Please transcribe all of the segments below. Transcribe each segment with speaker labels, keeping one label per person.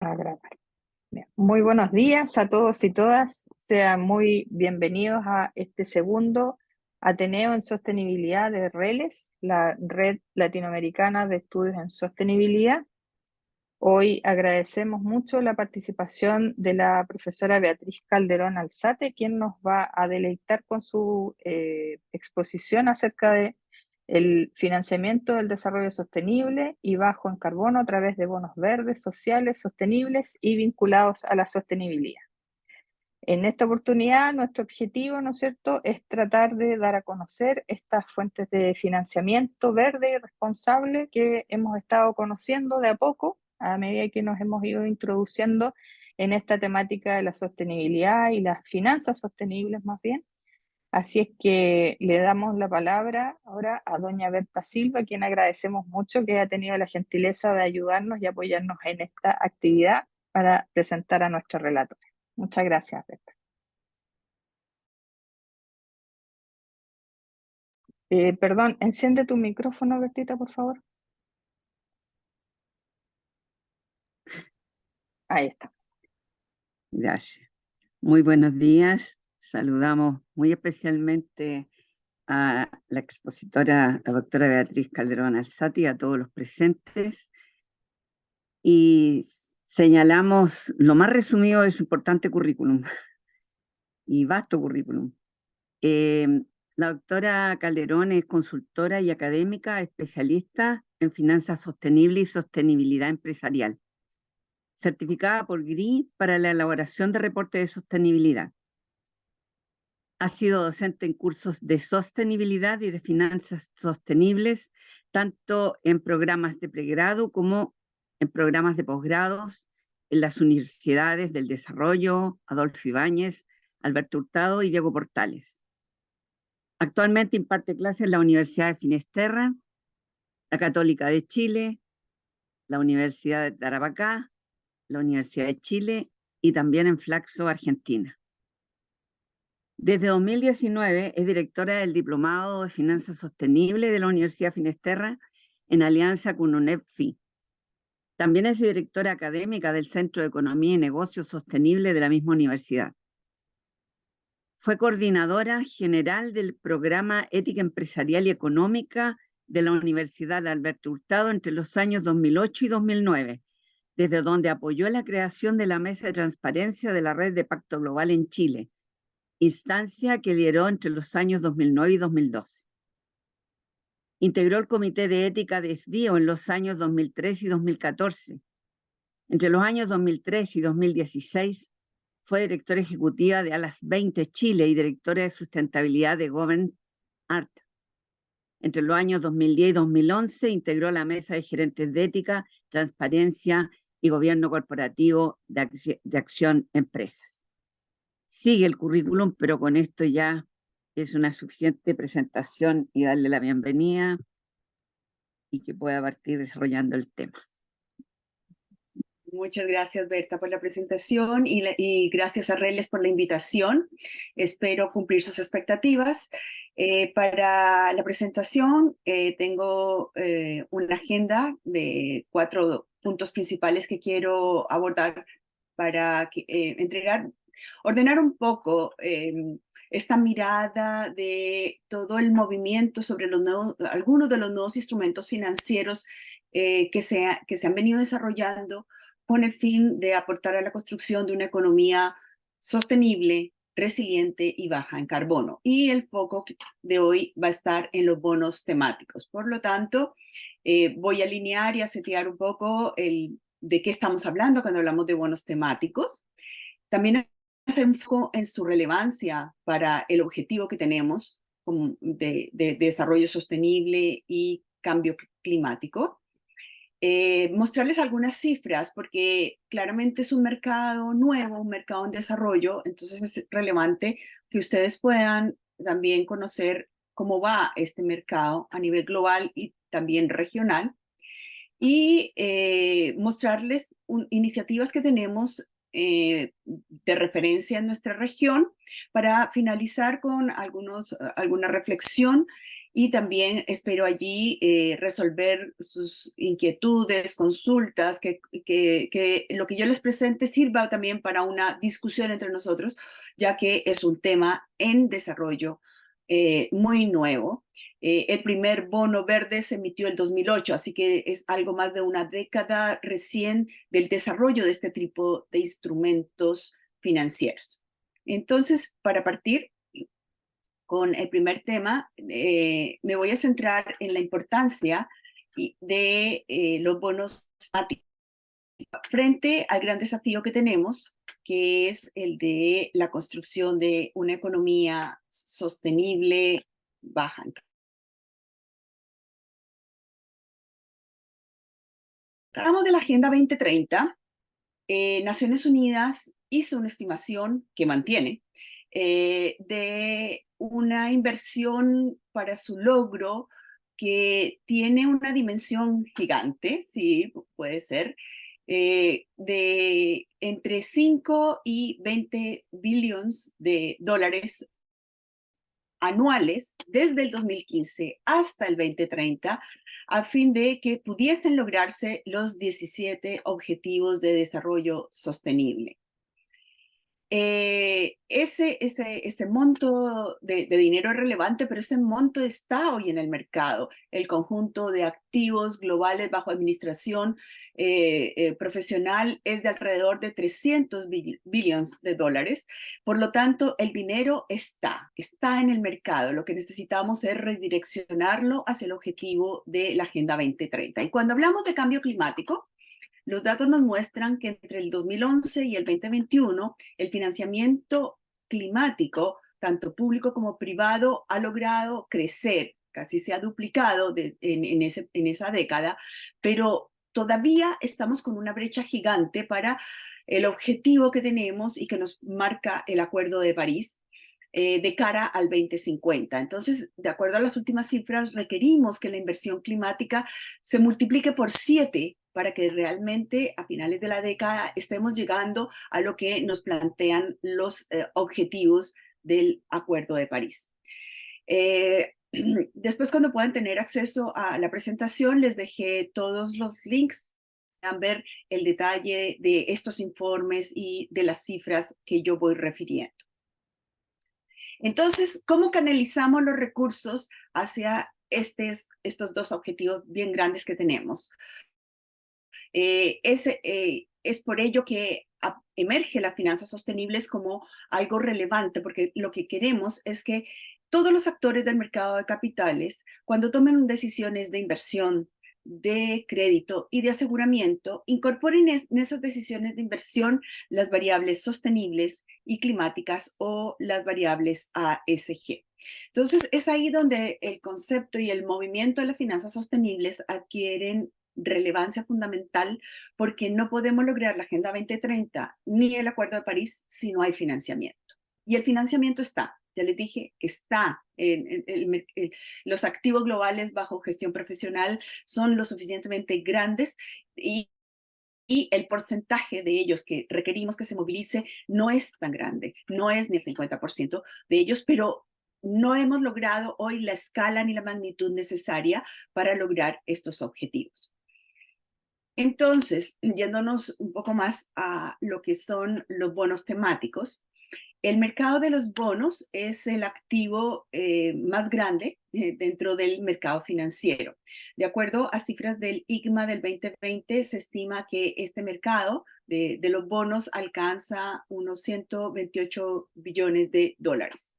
Speaker 1: A grabar. Bien. Muy buenos días a todos y todas. Sean muy bienvenidos a este segundo Ateneo en Sostenibilidad de RELES, la Red Latinoamericana de Estudios en Sostenibilidad. Hoy agradecemos mucho la participación de la profesora Beatriz Calderón Alzate, quien nos va a deleitar con su exposición acerca de el financiamiento del desarrollo sostenible y bajo en carbono a través de bonos verdes, sociales, sostenibles y vinculados a la sostenibilidad. En esta oportunidad, nuestro objetivo, ¿no es cierto?, es tratar de dar a conocer estas fuentes de financiamiento verde y responsable que hemos estado conociendo de a poco a medida que nos hemos ido introduciendo en esta temática de la sostenibilidad y las finanzas sostenibles más bien. Así es que le damos la palabra ahora a doña Berta Silva, a quien agradecemos mucho que haya tenido la gentileza de ayudarnos y apoyarnos en esta actividad para presentar a nuestra relatora. Muchas gracias, Berta. Perdón, enciende tu micrófono, Bertita, por favor. Ahí está.
Speaker 2: Gracias. Muy buenos días. Saludamos muy especialmente a la expositora, la doctora Beatriz Calderón Alzate, y a todos los presentes. Y señalamos lo más resumido de su importante currículum y vasto currículum. La doctora Calderón es consultora y académica especialista en finanzas sostenibles y sostenibilidad empresarial, certificada por GRI para la elaboración de reportes de sostenibilidad. Ha sido docente en cursos de sostenibilidad y de finanzas sostenibles, tanto en programas de pregrado como en programas de posgrados en las universidades del Desarrollo, Adolfo Ibáñez, Alberto Hurtado y Diego Portales. Actualmente imparte clases en la Universidad de Finisterra, la Católica de Chile, la Universidad de Tarapacá, la Universidad de Chile y también en Flaxo, Argentina. Desde 2019 es directora del Diplomado de Finanzas Sostenibles de la Universidad Finisterra en alianza con UNEP-FI. También es directora académica del Centro de Economía y Negocios Sostenibles de la misma universidad. Fue coordinadora general del programa Ética Empresarial y Económica de la Universidad Alberto Hurtado entre los años 2008 y 2009, desde donde apoyó la creación de la Mesa de Transparencia de la Red de Pacto Global en Chile, instancia que lideró entre los años 2009 y 2012. Integró el Comité de Ética de SDIO en los años 2003 y 2014. Entre los años 2003 y 2016 fue directora ejecutiva de ALAS 20 Chile y directora de sustentabilidad de Govern Art. Entre los años 2010 y 2011 integró la Mesa de Gerentes de Ética, Transparencia y Gobierno Corporativo de Acción Empresas. Sigue el currículum, pero con esto ya es una suficiente presentación y darle la bienvenida y que pueda partir desarrollando el tema.
Speaker 3: Muchas gracias, Berta, por la presentación y gracias a RELES por la invitación. Espero cumplir sus expectativas. Para la presentación tengo una agenda de 4 puntos principales que quiero abordar para ordenar un poco esta mirada de todo el movimiento sobre algunos de los nuevos instrumentos financieros que se han venido desarrollando con el fin de aportar a la construcción de una economía sostenible, resiliente y baja en carbono. Y el foco de hoy va a estar en los bonos temáticos. Por lo tanto, voy a alinear y a setear un poco de qué estamos hablando cuando hablamos de bonos temáticos. También hacer un foco en su relevancia para el objetivo que tenemos de desarrollo sostenible y cambio climático. Mostrarles algunas cifras, porque claramente es un mercado nuevo, un mercado en desarrollo, entonces es relevante que ustedes puedan también conocer cómo va este mercado a nivel global y también regional, y mostrarles iniciativas que tenemos de referencia en nuestra región para finalizar con alguna reflexión y también espero allí resolver sus inquietudes, consultas, que lo que yo les presente sirva también para una discusión entre nosotros, ya que es un tema en desarrollo muy nuevo. El primer bono verde se emitió en 2008, así que es algo más de una década recién del desarrollo de este tipo de instrumentos financieros. Entonces, para partir con el primer tema, me voy a centrar en la importancia de los bonos frente al gran desafío que tenemos, que es el de la construcción de una economía sostenible, baja en carbono. Hablamos de la Agenda 2030. Naciones Unidas hizo una estimación que mantiene de una inversión para su logro que tiene una dimensión gigante, sí, puede ser, de entre 5 y 20 billones de dólares anuales desde el 2015 hasta el 2030, a fin de que pudiesen lograrse los 17 Objetivos de Desarrollo Sostenible. Ese monto de dinero es relevante, pero ese monto está hoy en el mercado. El conjunto de activos globales bajo administración profesional es de alrededor de 300 billones de dólares. Por lo tanto, el dinero está en el mercado. Lo que necesitamos es redireccionarlo hacia el objetivo de la Agenda 2030. Y cuando hablamos de cambio climático, los datos nos muestran que entre el 2011 y el 2021, el financiamiento climático, tanto público como privado, ha logrado crecer, casi se ha duplicado en esa década, pero todavía estamos con una brecha gigante para el objetivo que tenemos y que nos marca el Acuerdo de París, de cara al 2050. Entonces, de acuerdo a las últimas cifras, requerimos que la inversión climática se multiplique por 7 para que realmente a finales de la década estemos llegando a lo que nos plantean los objetivos del Acuerdo de París. Después, cuando puedan tener acceso a la presentación, les dejé todos los links para ver el detalle de estos informes y de las cifras que yo voy refiriendo. Entonces, ¿cómo canalizamos los recursos hacia estos dos objetivos bien grandes que tenemos? Es por ello que emerge las finanzas sostenibles como algo relevante, porque lo que queremos es que todos los actores del mercado de capitales, cuando tomen decisiones de inversión, de crédito y de aseguramiento, incorporen en esas decisiones de inversión las variables sostenibles y climáticas o las variables ASG. Entonces, es ahí donde el concepto y el movimiento de las finanzas sostenibles adquieren relevancia fundamental, porque no podemos lograr la Agenda 2030 ni el Acuerdo de París si no hay financiamiento. Y el financiamiento está, ya les dije, está los activos globales bajo gestión profesional son lo suficientemente grandes y el porcentaje de ellos que requerimos que se movilice no es tan grande, no es ni el 50% de ellos, pero no hemos logrado hoy la escala ni la magnitud necesaria para lograr estos objetivos. Entonces, yéndonos un poco más a lo que son los bonos temáticos, el mercado de los bonos es el activo más grande dentro del mercado financiero. De acuerdo a cifras del ICMA del 2020, se estima que este mercado de los bonos alcanza unos 128 billones de dólares.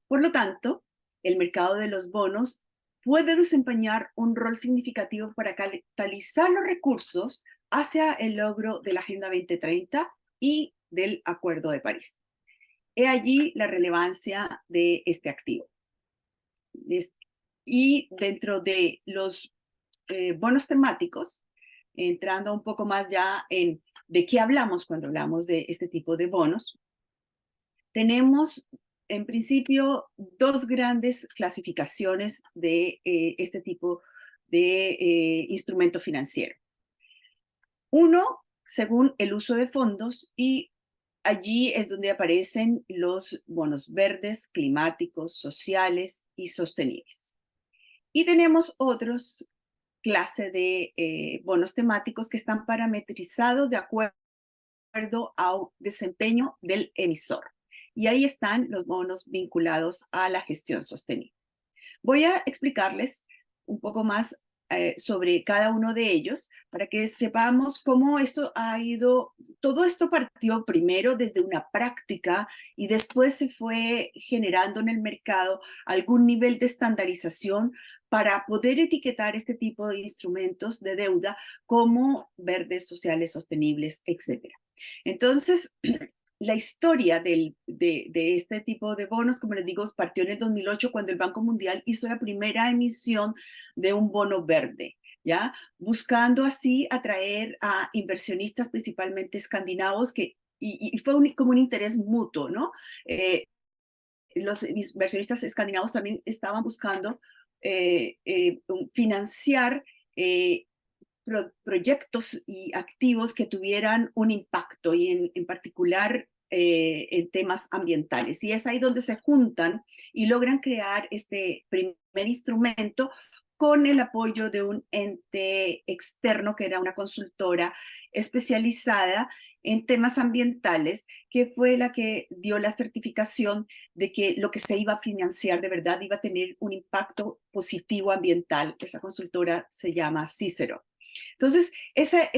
Speaker 3: Por lo tanto, el mercado de los bonos puede desempeñar un rol significativo para catalizar los recursos hacia el logro de la Agenda 2030 y del Acuerdo de París. He allí la relevancia de este activo. Y dentro de los bonos temáticos, entrando un poco más ya en de qué hablamos cuando hablamos de este tipo de bonos, tenemos en principio dos grandes clasificaciones de este tipo de instrumento financiero. Uno, según el uso de fondos, y allí es donde aparecen los bonos verdes, climáticos, sociales y sostenibles. Y tenemos otros clase de bonos temáticos que están parametrizados de acuerdo al desempeño del emisor. Y ahí están los bonos vinculados a la gestión sostenible. Voy a explicarles un poco más sobre cada uno de ellos para que sepamos cómo esto ha ido. Todo esto partió primero desde una práctica y después se fue generando en el mercado algún nivel de estandarización para poder etiquetar este tipo de instrumentos de deuda como verdes, sociales, sostenibles, etc. Entonces, la historia de este tipo de bonos, como les digo, partió en el 2008 cuando el Banco Mundial hizo la primera emisión de un bono verde, ¿ya? Buscando así atraer a inversionistas principalmente escandinavos y fue como un interés mutuo, ¿no? Los inversionistas escandinavos también estaban buscando financiar proyectos y activos que tuvieran un impacto y en particular en temas ambientales. Y es ahí donde se juntan y logran crear este primer instrumento con el apoyo de un ente externo que era una consultora especializada en temas ambientales, que fue la que dio la certificación de que lo que se iba a financiar de verdad iba a tener un impacto positivo ambiental. Esa consultora se llama Cicero. Entonces, esa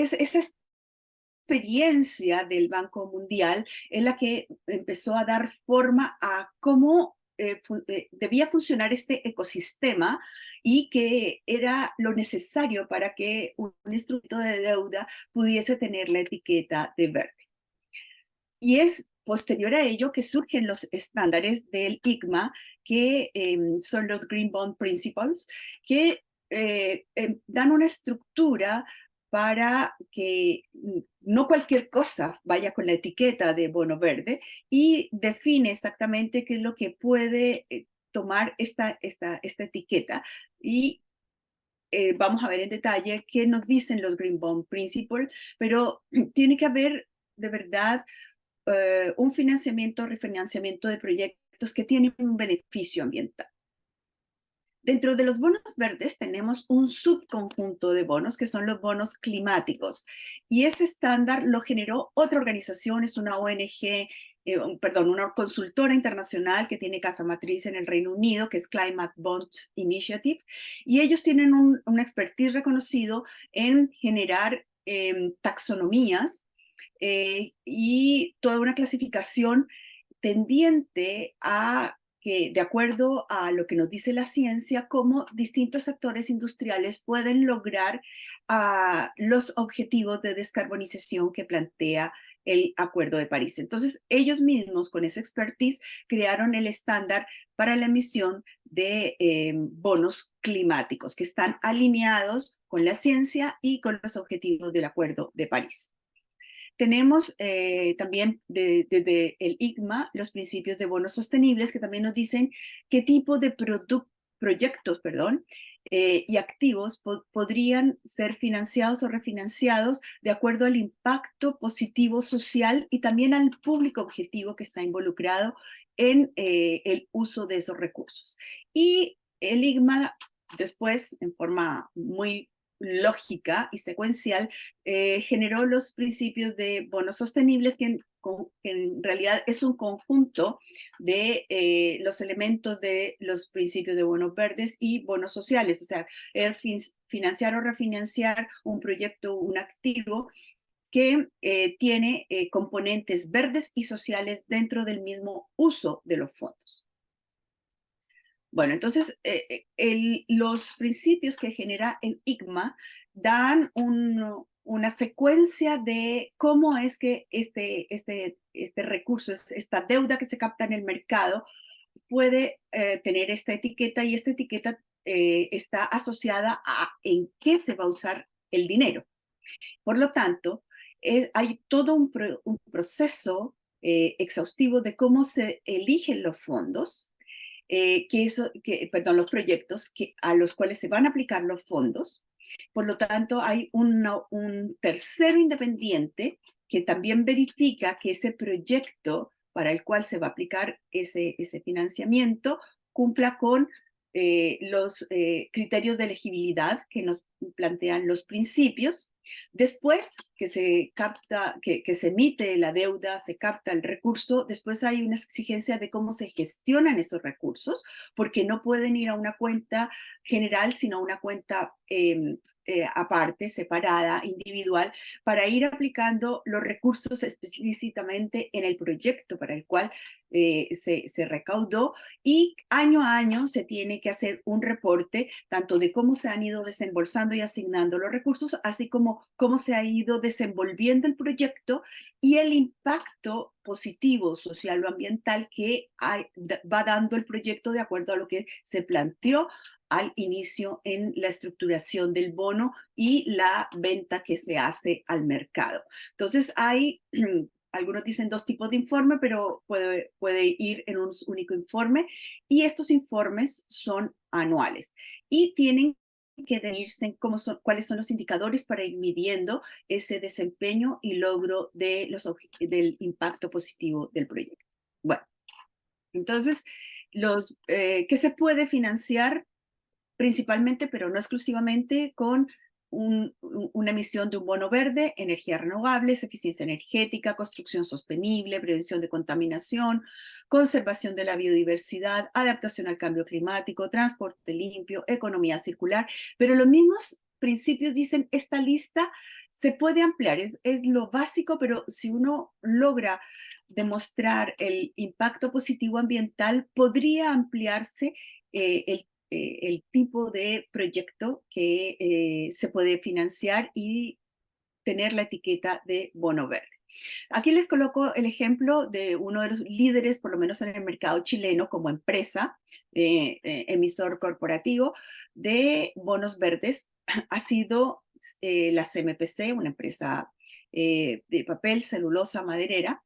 Speaker 3: experiencia del Banco Mundial es la que empezó a dar forma a cómo debía funcionar este ecosistema y que era lo necesario para que un instrumento de deuda pudiese tener la etiqueta de verde. Y es posterior a ello que surgen los estándares del ICMA, que son los Green Bond Principles, que dan una estructura para que no cualquier cosa vaya con la etiqueta de bono verde y define exactamente qué es lo que puede tomar esta etiqueta. Y vamos a ver en detalle qué nos dicen los Green Bond Principles, pero tiene que haber de verdad un financiamiento, refinanciamiento de proyectos que tienen un beneficio ambiental. Dentro de los bonos verdes tenemos un subconjunto de bonos que son los bonos climáticos y ese estándar lo generó otra organización, es una ONG, una consultora internacional que tiene casa matriz en el Reino Unido, que es Climate Bond Initiative, y ellos tienen un expertise reconocido en generar taxonomías y toda una clasificación tendiente a que, de acuerdo a lo que nos dice la ciencia, cómo distintos sectores industriales pueden lograr los objetivos de descarbonización que plantea el Acuerdo de París. Entonces, ellos mismos, con esa expertise, crearon el estándar para la emisión de bonos climáticos que están alineados con la ciencia y con los objetivos del Acuerdo de París. Tenemos también desde el ICMA los principios de bonos sostenibles que también nos dicen qué tipo de proyectos y activos podrían ser financiados o refinanciados de acuerdo al impacto positivo social y también al público objetivo que está involucrado en el uso de esos recursos. Y el ICMA después, en forma muy lógica y secuencial, generó los principios de bonos sostenibles, que en realidad es un conjunto de los elementos de los principios de bonos verdes y bonos sociales, o sea, financiar o refinanciar un proyecto, un activo que tiene componentes verdes y sociales dentro del mismo uso de los fondos. Bueno, entonces los principios que genera el ICMA dan una secuencia de cómo es que este recurso, esta deuda que se capta en el mercado, puede tener esta etiqueta, y esta etiqueta está asociada a en qué se va a usar el dinero. Por lo tanto, hay todo un proceso exhaustivo de cómo se eligen los fondos, los proyectos a los cuales se van a aplicar los fondos. Por lo tanto, hay un tercero independiente que también verifica que ese proyecto para el cual se va a aplicar ese financiamiento cumpla con los criterios de elegibilidad que nos plantean los principios. Después que se capta, que se emite la deuda, se capta el recurso, después hay una exigencia de cómo se gestionan esos recursos, porque no pueden ir a una cuenta general, sino a una cuenta aparte, separada, individual, para ir aplicando los recursos explícitamente en el proyecto para el cual se recaudó, y año a año se tiene que hacer un reporte tanto de cómo se han ido desembolsando y asignando los recursos, así como cómo se ha ido desenvolviendo el proyecto y el impacto positivo social o ambiental que va dando el proyecto de acuerdo a lo que se planteó al inicio en la estructuración del bono y la venta que se hace al mercado. Entonces hay algunos dicen 2 tipos de informe, pero puede ir en un único informe, y estos informes son anuales y tienen que definirse en cuáles son los indicadores para ir midiendo ese desempeño y logro de del impacto positivo del proyecto. Bueno, entonces, ¿qué se puede financiar? Principalmente, pero no exclusivamente, con una emisión de un bono verde, energías renovables, eficiencia energética, construcción sostenible, prevención de contaminación, conservación de la biodiversidad, adaptación al cambio climático, transporte limpio, economía circular. Pero los mismos principios dicen, esta lista se puede ampliar, es lo básico, pero si uno logra demostrar el impacto positivo ambiental, podría ampliarse el tipo de proyecto que se puede financiar y tener la etiqueta de bono verde. Aquí les coloco el ejemplo de uno de los líderes, por lo menos en el mercado chileno, como empresa, emisor corporativo de bonos verdes. Ha sido la CMPC, una empresa de papel, celulosa, maderera,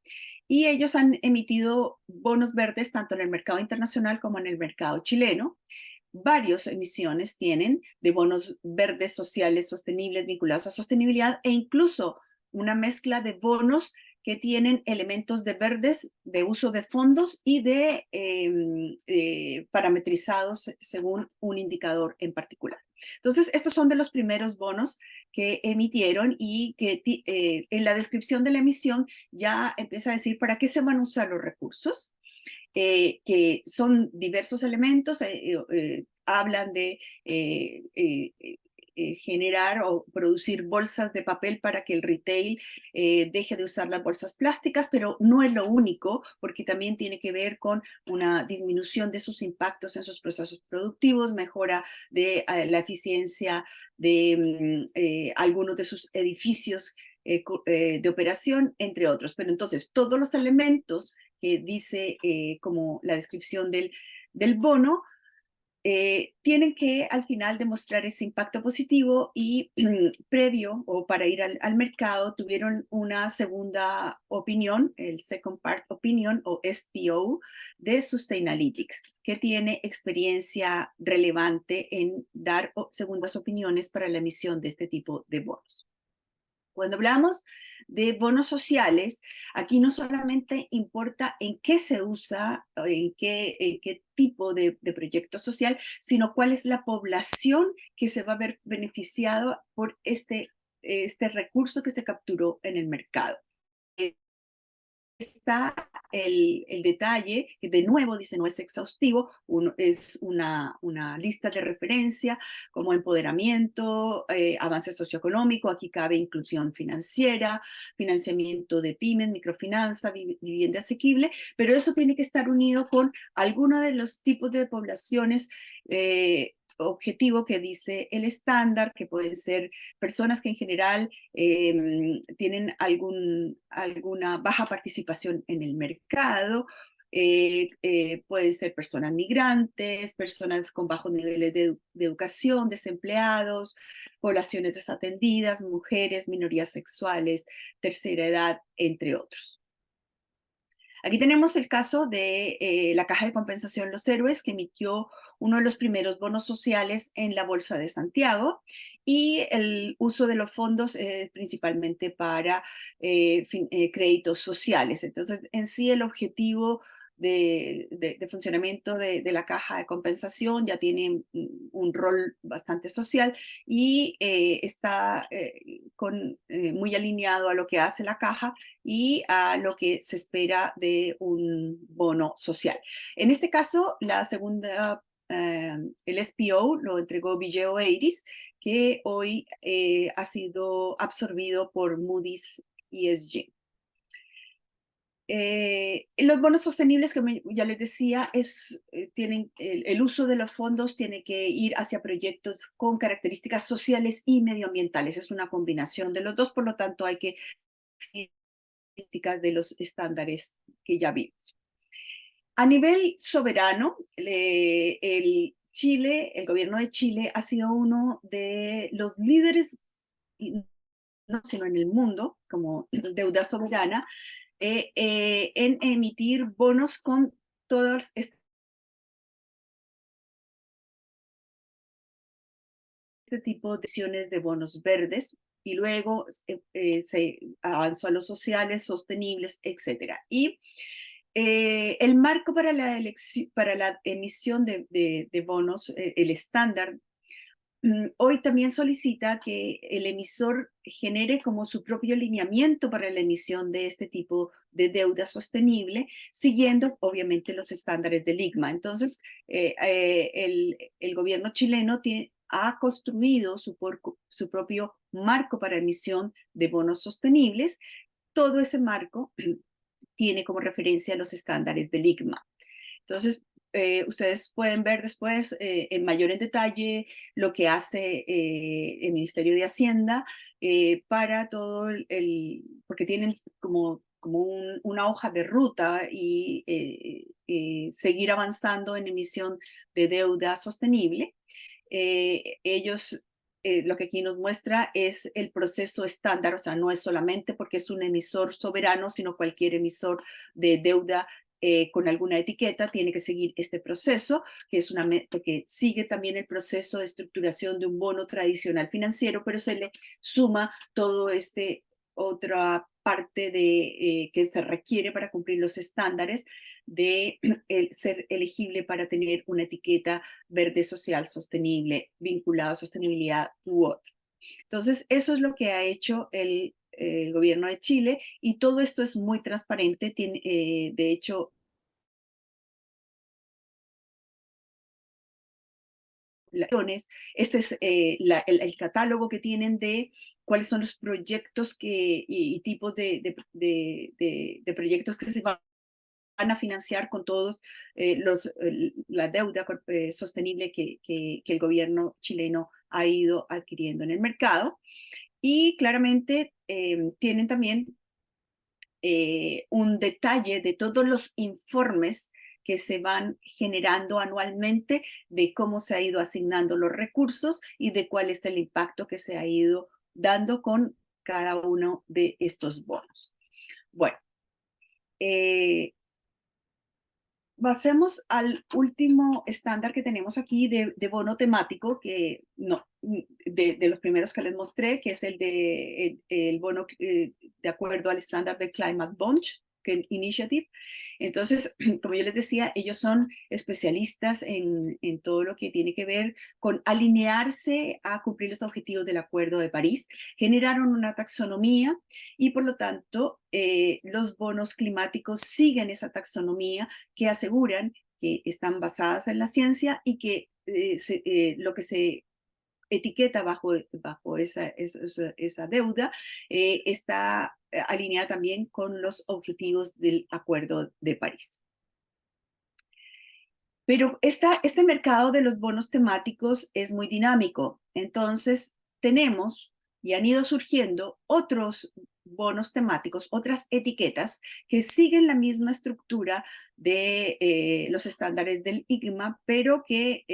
Speaker 3: y ellos han emitido bonos verdes tanto en el mercado internacional como en el mercado chileno. Varias emisiones tienen de bonos verdes sociales sostenibles vinculados a sostenibilidad, e incluso una mezcla de bonos que tienen elementos de verdes, de uso de fondos y de parametrizados según un indicador en particular. Entonces, estos son de los primeros bonos que emitieron, y que en la descripción de la emisión ya empieza a decir para qué se van a usar los recursos. Que son diversos elementos, hablan de generar o producir bolsas de papel para que el retail deje de usar las bolsas plásticas, pero no es lo único, porque también tiene que ver con una disminución de sus impactos en sus procesos productivos, mejora de la eficiencia de algunos de sus edificios de operación, entre otros. Pero entonces todos los elementos que dice como la descripción del bono, tienen que al final demostrar ese impacto positivo, y previo o para ir al mercado tuvieron una segunda opinión, el Second Part Opinion o SPO de Sustainalytics, que tiene experiencia relevante en dar segundas opiniones para la emisión de este tipo de bonos. Cuando hablamos de bonos sociales, aquí no solamente importa en qué se usa, en qué tipo de proyecto social, sino cuál es la población que se va a ver beneficiado por este recurso que se capturó en el mercado. Está el detalle, que de nuevo dice no es exhaustivo, es una lista de referencia como empoderamiento, avance socioeconómico, aquí cabe inclusión financiera, financiamiento de pymes, microfinanza, vivienda asequible, pero eso tiene que estar unido con alguno de los tipos de poblaciones objetivo que dice el estándar, que pueden ser personas que en general tienen alguna baja participación en el mercado, pueden ser personas migrantes, personas con bajos niveles de educación, desempleados, poblaciones desatendidas, mujeres, minorías sexuales, tercera edad, entre otros. Aquí tenemos el caso de la Caja de Compensación Los Héroes, que emitió uno de los primeros bonos sociales en la Bolsa de Santiago, y el uso de los fondos principalmente para créditos sociales. Entonces, en sí el objetivo de funcionamiento de la caja de compensación, ya tiene un rol bastante social y está muy alineado a lo que hace la caja y a lo que se espera de un bono social. En este caso, la segunda, el SPO lo entregó Vigeo Eiris, que hoy ha sido absorbido por Moody's ESG. Los bonos sostenibles, como ya les decía, tienen el uso de los fondos tiene que ir hacia proyectos con características sociales y medioambientales. Es una combinación de los dos, por lo tanto hay que políticas de los estándares que ya vimos. A nivel soberano, el gobierno de Chile ha sido uno de los líderes, no solo en el mundo, como deuda soberana, en emitir bonos con todas este tipo de acciones de bonos verdes, y luego se avanzó a los sociales, sostenibles, etc. Y el marco para la emisión de bonos, el estándar, hoy también solicita que el emisor genere como su propio lineamiento para la emisión de este tipo de deuda sostenible, siguiendo obviamente los estándares del ICMA. Entonces, el gobierno chileno ha construido su propio marco para emisión de bonos sostenibles. Todo ese marco tiene como referencia los estándares del ICMA. Entonces, ustedes pueden ver después en mayor en detalle lo que hace el Ministerio de Hacienda para todo porque tienen como una hoja de ruta y seguir avanzando en emisión de deuda sostenible. Ellos lo que aquí nos muestra es el proceso estándar, o sea, no es solamente porque es un emisor soberano, sino cualquier emisor de deuda con alguna etiqueta tiene que seguir este proceso, que sigue también el proceso de estructuración de un bono tradicional financiero, pero se le suma todo otra parte que se requiere para cumplir los estándares de ser elegible para tener una etiqueta verde social sostenible vinculada a sostenibilidad u otro. Entonces, eso es lo que ha hecho el gobierno de Chile, y todo esto es muy transparente. De hecho, este es el catálogo que tienen de cuáles son los proyectos y tipos de proyectos que se van a financiar con todos la deuda sostenible que el gobierno chileno ha ido adquiriendo en el mercado. Y claramente tienen también un detalle de todos los informes que se van generando anualmente, de cómo se ha ido asignando los recursos y de cuál es el impacto que se ha ido dando con cada uno de estos bonos. Bueno, pasemos al último estándar que tenemos aquí de bono temático, que no, de los primeros que les mostré, que es el bono de acuerdo al estándar de Climate Bond Initiative. Entonces, como yo les decía, ellos son especialistas en todo lo que tiene que ver con alinearse a cumplir los objetivos del Acuerdo de París. Generaron una taxonomía y por lo tanto los bonos climáticos siguen esa taxonomía, que aseguran que están basadas en la ciencia y que lo que se etiqueta bajo esa deuda está alineada también con los objetivos del Acuerdo de París. Pero este mercado de los bonos temáticos es muy dinámico. Entonces tenemos y han ido surgiendo otros bonos temáticos, otras etiquetas que siguen la misma estructura de los estándares del ICMA, pero que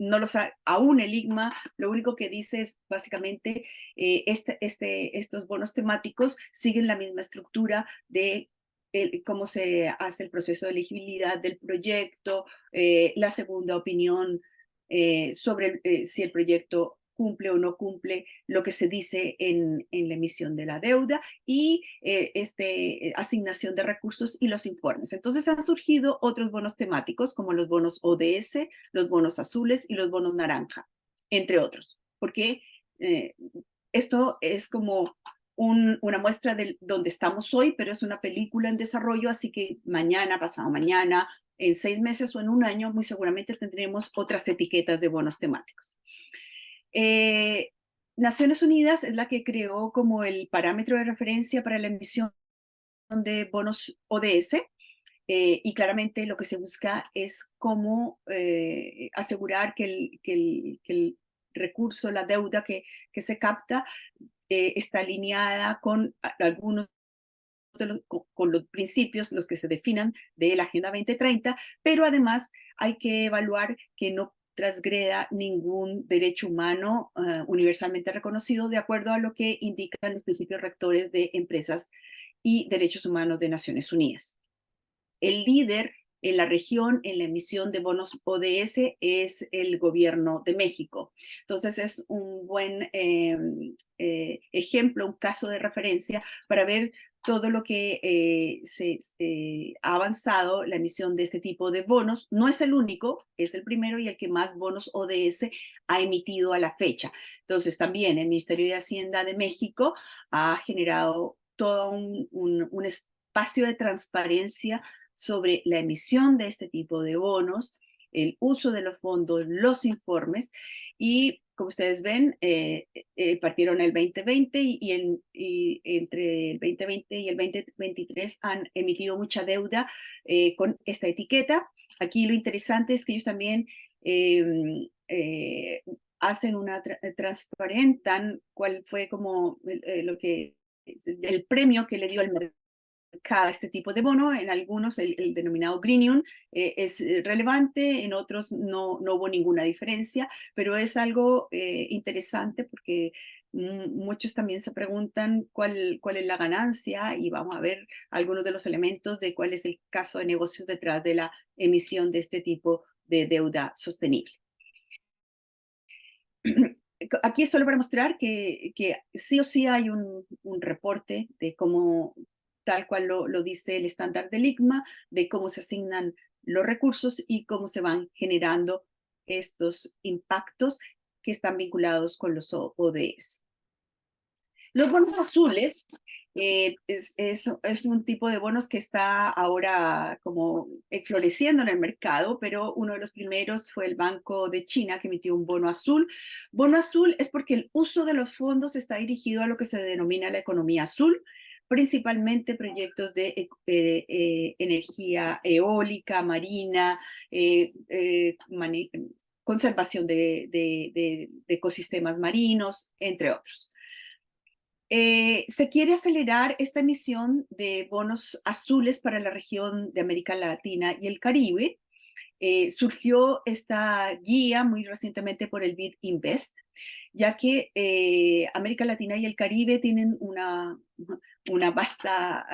Speaker 3: no aún el ICMA lo único que dice es básicamente estos bonos temáticos siguen la misma estructura de cómo se hace el proceso de elegibilidad del proyecto, la segunda opinión sobre si el proyecto cumple o no cumple lo que se dice en la emisión de la deuda y asignación de recursos y los informes. Entonces han surgido otros bonos temáticos como los bonos ODS, los bonos azules y los bonos naranja, entre otros, porque esto es como una muestra de donde estamos hoy, pero es una película en desarrollo, así que mañana, pasado mañana, en 6 meses o en un año, muy seguramente tendremos otras etiquetas de bonos temáticos. Naciones Unidas es la que creó como el parámetro de referencia para la emisión de bonos ODS, y claramente lo que se busca es cómo asegurar que el recurso, la deuda que se capta, está alineada con algunos con los principios, los que se definan de la Agenda 2030, pero además hay que evaluar que no transgreda ningún derecho humano universalmente reconocido de acuerdo a lo que indican los principios rectores de empresas y derechos humanos de Naciones Unidas. El líder en la región en la emisión de bonos ODS es el gobierno de México. Entonces es un buen ejemplo, un caso de referencia para ver todo lo que se ha avanzado la emisión de este tipo de bonos. No es el único, es el primero y el que más bonos ODS ha emitido a la fecha. Entonces también el Ministerio de Hacienda de México ha generado todo un espacio de transparencia sobre la emisión de este tipo de bonos, el uso de los fondos, los informes, y como ustedes ven, partieron el 2020 y entre el 2020 y el 2023 han emitido mucha deuda con esta etiqueta. Aquí lo interesante es que ellos también hacen transparentan cuál fue como el premio que le dio el mercado cada este tipo de bono. En algunos el denominado Greenium es relevante, en otros no hubo ninguna diferencia, pero es algo interesante porque muchos también se preguntan cuál es la ganancia, y vamos a ver algunos de los elementos de cuál es el caso de negocios detrás de la emisión de este tipo de deuda sostenible. Aquí es solo para mostrar que sí o sí hay un reporte de cómo, tal cual lo dice el estándar del ICMA, de cómo se asignan los recursos y cómo se van generando estos impactos que están vinculados con los ODS. Los bonos azules es un tipo de bonos que está ahora como floreciendo en el mercado, pero uno de los primeros fue el Banco de China, que emitió un bono azul. Bono azul es porque el uso de los fondos está dirigido a lo que se denomina la economía azul, principalmente proyectos de energía eólica, marina, conservación de ecosistemas marinos, entre otros. Se quiere acelerar esta emisión de bonos azules para la región de América Latina y el Caribe. Surgió esta guía muy recientemente por el BID Invest, ya que América Latina y el Caribe tienen una vasta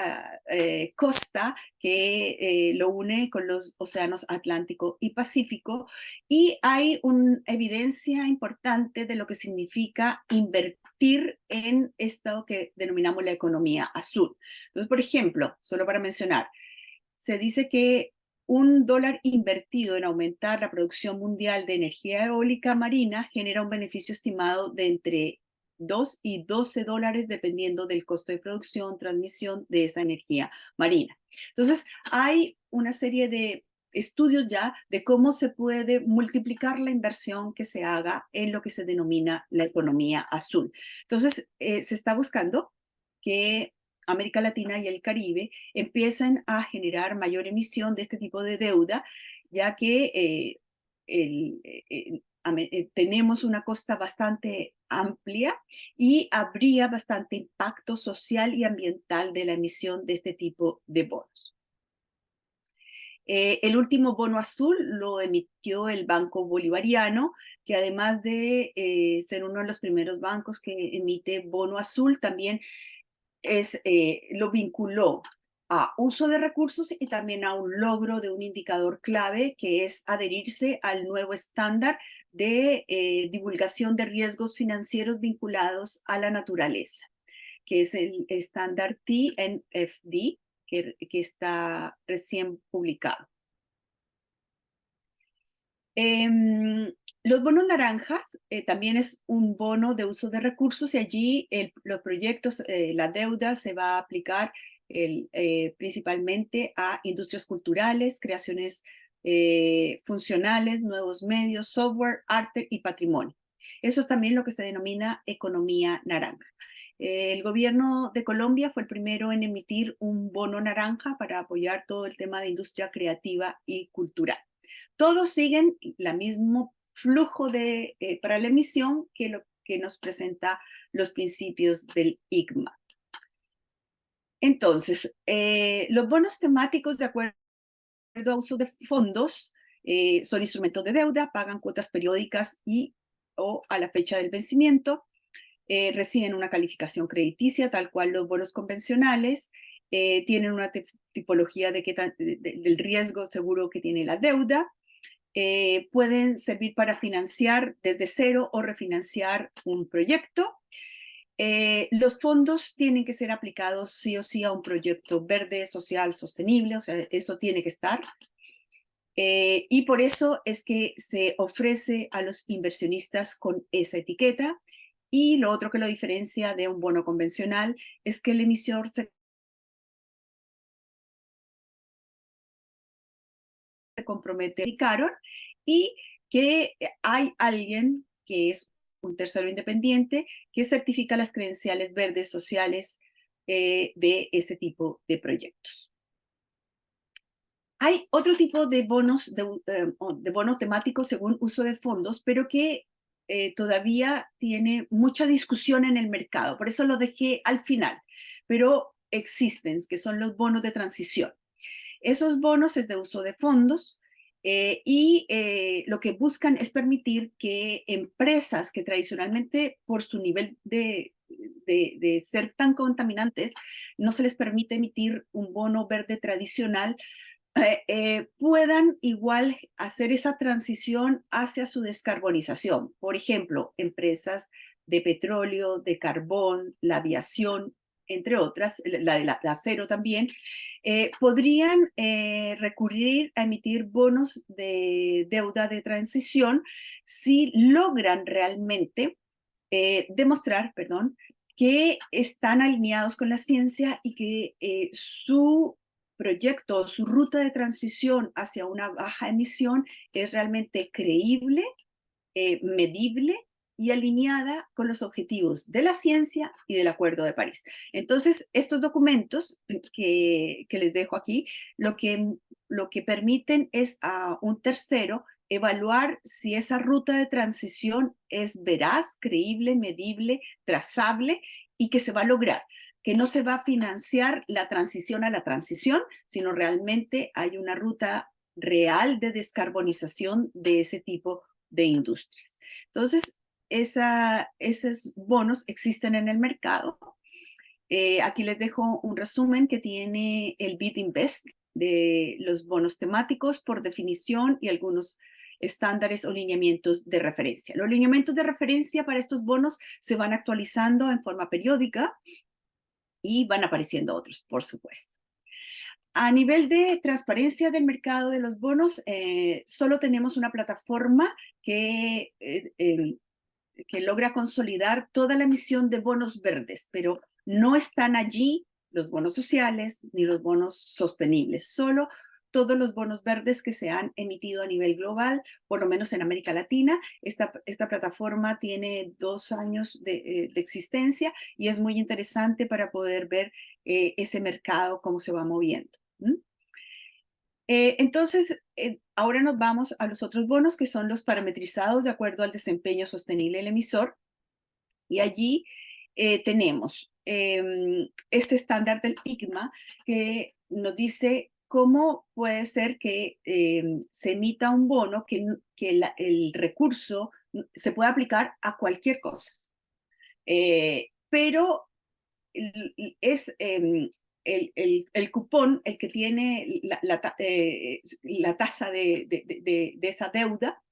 Speaker 3: costa que lo une con los océanos Atlántico y Pacífico, y hay una evidencia importante de lo que significa invertir en esto que denominamos la economía azul. Entonces, por ejemplo, solo para mencionar, se dice que $1 invertido en aumentar la producción mundial de energía eólica marina genera un beneficio estimado de entre 2 y 12 dólares dependiendo del costo de producción, transmisión de esa energía marina. Entonces, hay una serie de estudios ya de cómo se puede multiplicar la inversión que se haga en lo que se denomina la economía azul. Entonces, se está buscando que América Latina y el Caribe empiezan a generar mayor emisión de este tipo de deuda, ya que tenemos una costa bastante amplia y habría bastante impacto social y ambiental de la emisión de este tipo de bonos. El último bono azul lo emitió el Banco Bolivariano, que además de ser uno de los primeros bancos que emite bono azul, también lo vinculó a uso de recursos y también a un logro de un indicador clave que es adherirse al nuevo estándar de divulgación de riesgos financieros vinculados a la naturaleza, que es el estándar TNFD, que está recién publicado. Los bonos naranjas también es un bono de uso de recursos y allí los proyectos, la deuda se va a aplicar principalmente a industrias culturales, creaciones funcionales, nuevos medios, software, arte y patrimonio. Eso es también lo que se denomina economía naranja. El gobierno de Colombia fue el primero en emitir un bono naranja para apoyar todo el tema de industria creativa y cultural. Todos siguen el mismo flujo para la emisión que lo que nos presenta los principios del ICMA. Entonces, los bonos temáticos, de acuerdo a uso de fondos, son instrumentos de deuda, pagan cuotas periódicas o a la fecha del vencimiento, reciben una calificación crediticia, tal cual los bonos convencionales, tienen una tipología del riesgo seguro que tiene la deuda, pueden servir para financiar desde cero o refinanciar un proyecto. Los fondos tienen que ser aplicados sí o sí a un proyecto verde, social, sostenible, o sea, eso tiene que estar. Y por eso es que se ofrece a los inversionistas con esa etiqueta. Y lo otro que lo diferencia de un bono convencional es que el emisor se compromete y que hay alguien que es un tercero independiente que certifica las credenciales verdes sociales de ese tipo de proyectos. Hay otro tipo de bonos, de bonos temáticos según uso de fondos, pero que todavía tiene mucha discusión en el mercado. Por eso lo dejé al final, pero existen, que son los bonos de transición. Esos bonos es de uso de fondos y lo que buscan es permitir que empresas que tradicionalmente por su nivel de ser tan contaminantes no se les permite emitir un bono verde tradicional, puedan igual hacer esa transición hacia su descarbonización. Por ejemplo, empresas de petróleo, de carbón, la aviación, entre otras, la de acero también, podrían recurrir a emitir bonos de deuda de transición si logran realmente demostrar, que están alineados con la ciencia y que su proyecto, su ruta de transición hacia una baja emisión es realmente creíble, medible y alineada con los objetivos de la ciencia y del Acuerdo de París. Entonces, estos documentos que les dejo aquí, lo que permiten es a un tercero evaluar si esa ruta de transición es veraz, creíble, medible, trazable y que se va a lograr, que no se va a financiar la transición a la transición, sino realmente hay una ruta real de descarbonización de ese tipo de industrias. Entonces, esos bonos existen en el mercado. Aquí les dejo un resumen que tiene el BID Invest de los bonos temáticos por definición y algunos estándares o lineamientos de referencia. Los lineamientos de referencia para estos bonos se van actualizando en forma periódica y van apareciendo otros, por supuesto. A nivel de transparencia del mercado de los bonos, solo tenemos una plataforma que logra consolidar toda la emisión de bonos verdes, pero no están allí los bonos sociales ni los bonos sostenibles, solo todos los bonos verdes que se han emitido a nivel global, por lo menos en América Latina. Esta plataforma tiene 2 años de existencia y es muy interesante para poder ver ese mercado, cómo se va moviendo. Entonces, ahora nos vamos a los otros bonos que son los parametrizados de acuerdo al desempeño sostenible del emisor. Y allí tenemos este estándar del ICMA que nos dice cómo puede ser que se emita un bono que el recurso se pueda aplicar a cualquier cosa. Pero es el cupón, el que tiene la tasa de esa deuda,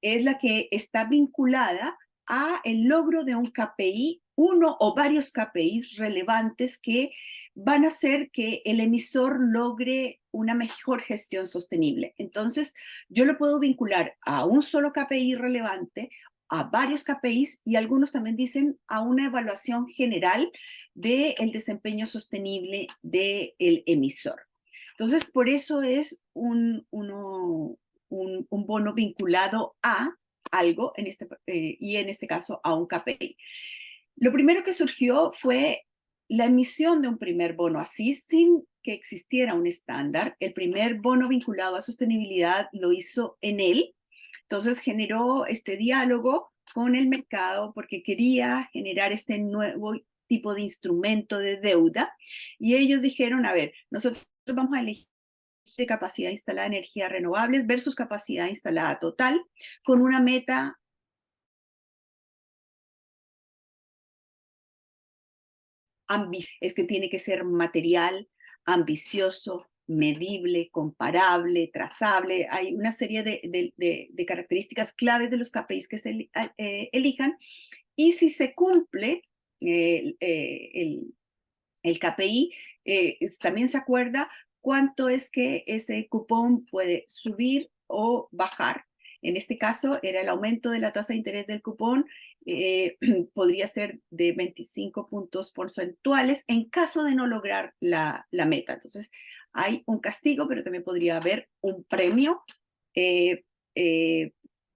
Speaker 3: es la que está vinculada a el logro de un KPI, uno o varios KPIs relevantes que van a hacer que el emisor logre una mejor gestión sostenible. Entonces, yo lo puedo vincular a un solo KPI relevante, a varios KPIs, y algunos también dicen a una evaluación general del desempeño sostenible del emisor. Entonces, por eso es un bono vinculado a algo, y en este caso a un KPI. Lo primero que surgió fue la emisión de un primer bono así, sin que existiera un estándar. El primer bono vinculado a sostenibilidad lo hizo Enel. Entonces generó este diálogo con el mercado porque quería generar este nuevo tipo de instrumento de deuda. Y ellos dijeron, a ver, nosotros vamos a elegir de capacidad instalada de energías renovables versus capacidad instalada total, con una meta ambiciosa, es que tiene que ser material, ambicioso, medible, comparable, trazable. Hay una serie de características claves de los KPIs que se elijan, y si se cumple el KPI, también se acuerda cuánto es que ese cupón puede subir o bajar. En este caso era el aumento de la tasa de interés del cupón, podría ser de 25 puntos porcentuales en caso de no lograr la meta. Entonces hay un castigo, pero también podría haber un premio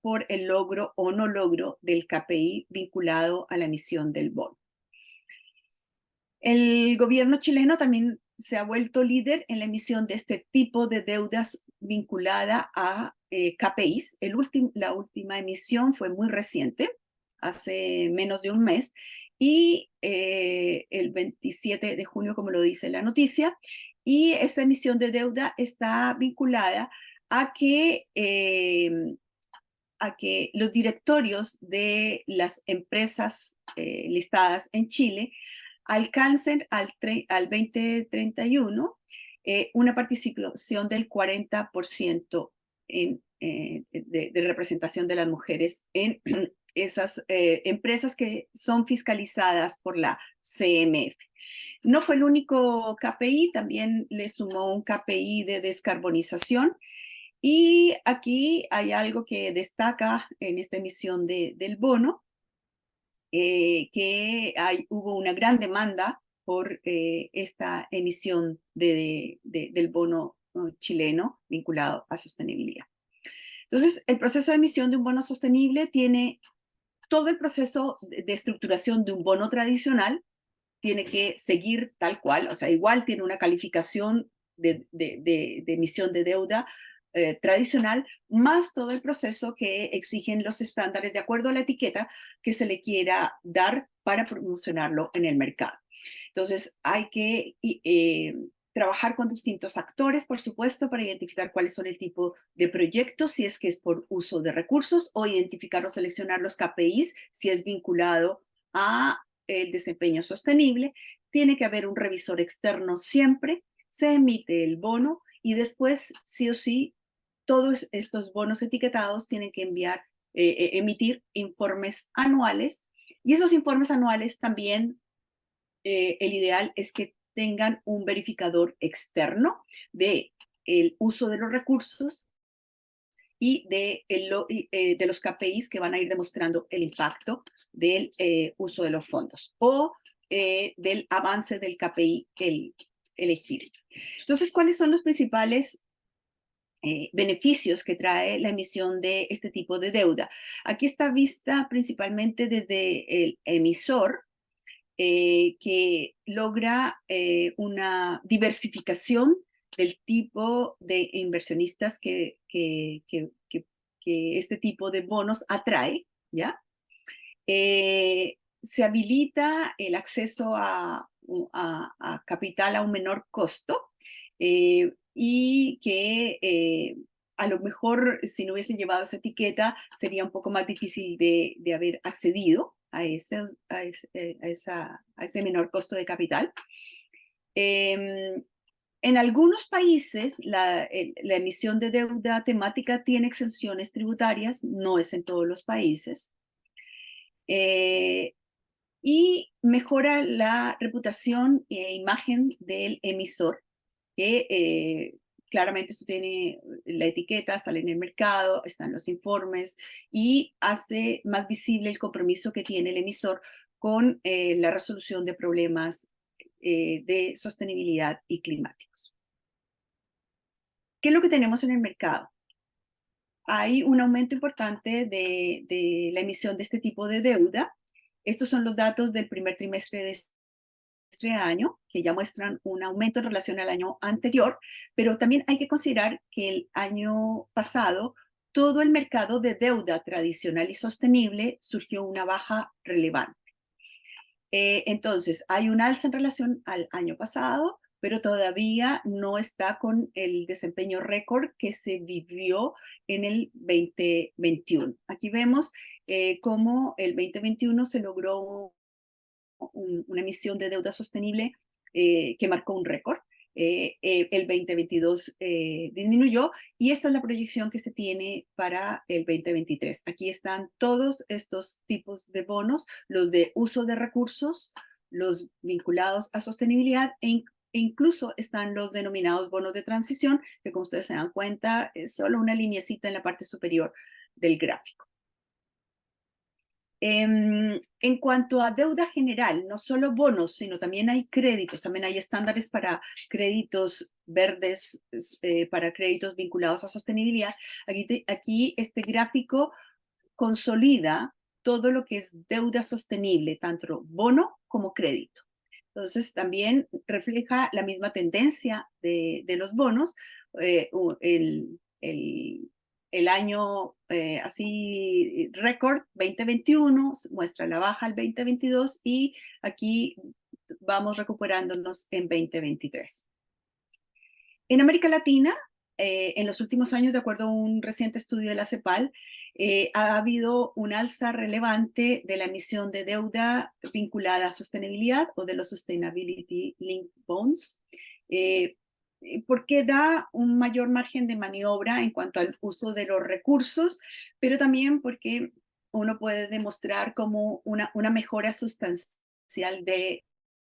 Speaker 3: por el logro o no logro del KPI vinculado a la emisión del bono. El gobierno chileno también se ha vuelto líder en la emisión de este tipo de deudas vinculada a KPIs. La última emisión fue muy reciente, hace menos de un mes, y el 27 de junio, como lo dice la noticia, y esta emisión de deuda está vinculada a que los directorios de las empresas listadas en Chile alcancen al 2031 una participación del 40% de representación de las mujeres en esas empresas que son fiscalizadas por la CMF. No fue el único KPI, también le sumó un KPI de descarbonización. Y aquí hay algo que destaca en esta emisión del bono, que hubo una gran demanda por esta emisión del bono chileno vinculado a sostenibilidad. Entonces, el proceso de emisión de un bono sostenible tiene todo el proceso de estructuración de un bono tradicional, tiene que seguir tal cual, o sea, igual tiene una calificación de emisión de deuda tradicional, más todo el proceso que exigen los estándares de acuerdo a la etiqueta que se le quiera dar para promocionarlo en el mercado. Entonces, hay que trabajar con distintos actores, por supuesto, para identificar cuáles son el tipo de proyectos, si es que es por uso de recursos, o identificar o seleccionar los KPIs, si es vinculado a el desempeño sostenible. Tiene que haber un revisor externo siempre, se emite el bono y después, sí o sí, todos estos bonos etiquetados tienen que emitir informes anuales, y esos informes anuales también, el ideal es que tengan un verificador externo del uso de los recursos y de los KPIs que van a ir demostrando el impacto del uso de los fondos o del avance del KPI elegido. Entonces, ¿cuáles son los principales beneficios que trae la emisión de este tipo de deuda? Aquí está vista principalmente desde el emisor, que logra una diversificación del tipo de inversionistas que este tipo de bonos atrae, ¿ya? Se habilita el acceso a capital a un menor costo, y que a lo mejor si no hubiesen llevado esa etiqueta sería un poco más difícil de haber accedido a ese menor costo de capital. En algunos países la emisión de deuda temática tiene exenciones tributarias, no es en todos los países. Y mejora la reputación e imagen del emisor, que claramente esto tiene la etiqueta, sale en el mercado, están los informes y hace más visible el compromiso que tiene el emisor con la resolución de problemas de sostenibilidad y climáticos. ¿Qué es lo que tenemos en el mercado? Hay un aumento importante de la emisión de este tipo de deuda. Estos son los datos del primer trimestre de este año, que ya muestran un aumento en relación al año anterior, pero también hay que considerar que el año pasado todo el mercado de deuda tradicional y sostenible surgió una baja relevante. Entonces, hay un alza en relación al año pasado, pero todavía no está con el desempeño récord que se vivió en el 2021. Aquí vemos cómo el 2021 se logró una emisión de deuda sostenible que marcó un récord. El 2022 disminuyó y esta es la proyección que se tiene para el 2023. Aquí están todos estos tipos de bonos, los de uso de recursos, los vinculados a sostenibilidad e incluso están los denominados bonos de transición, que como ustedes se dan cuenta es solo una lineecita en la parte superior del gráfico. En cuanto a deuda general, no solo bonos, sino también hay créditos, también hay estándares para créditos verdes, para créditos vinculados a sostenibilidad. Aquí este gráfico consolida todo lo que es deuda sostenible, tanto bono como crédito. Entonces también refleja la misma tendencia de los bonos. El año así récord 2021 muestra la baja al 2022 y aquí vamos recuperándonos en 2023. En América Latina, en los últimos años, de acuerdo a un reciente estudio de la CEPAL, ha habido un alza relevante de la emisión de deuda vinculada a sostenibilidad o de los Sustainability Linked Bonds, porque da un mayor margen de maniobra en cuanto al uso de los recursos, pero también porque uno puede demostrar como una mejora sustancial de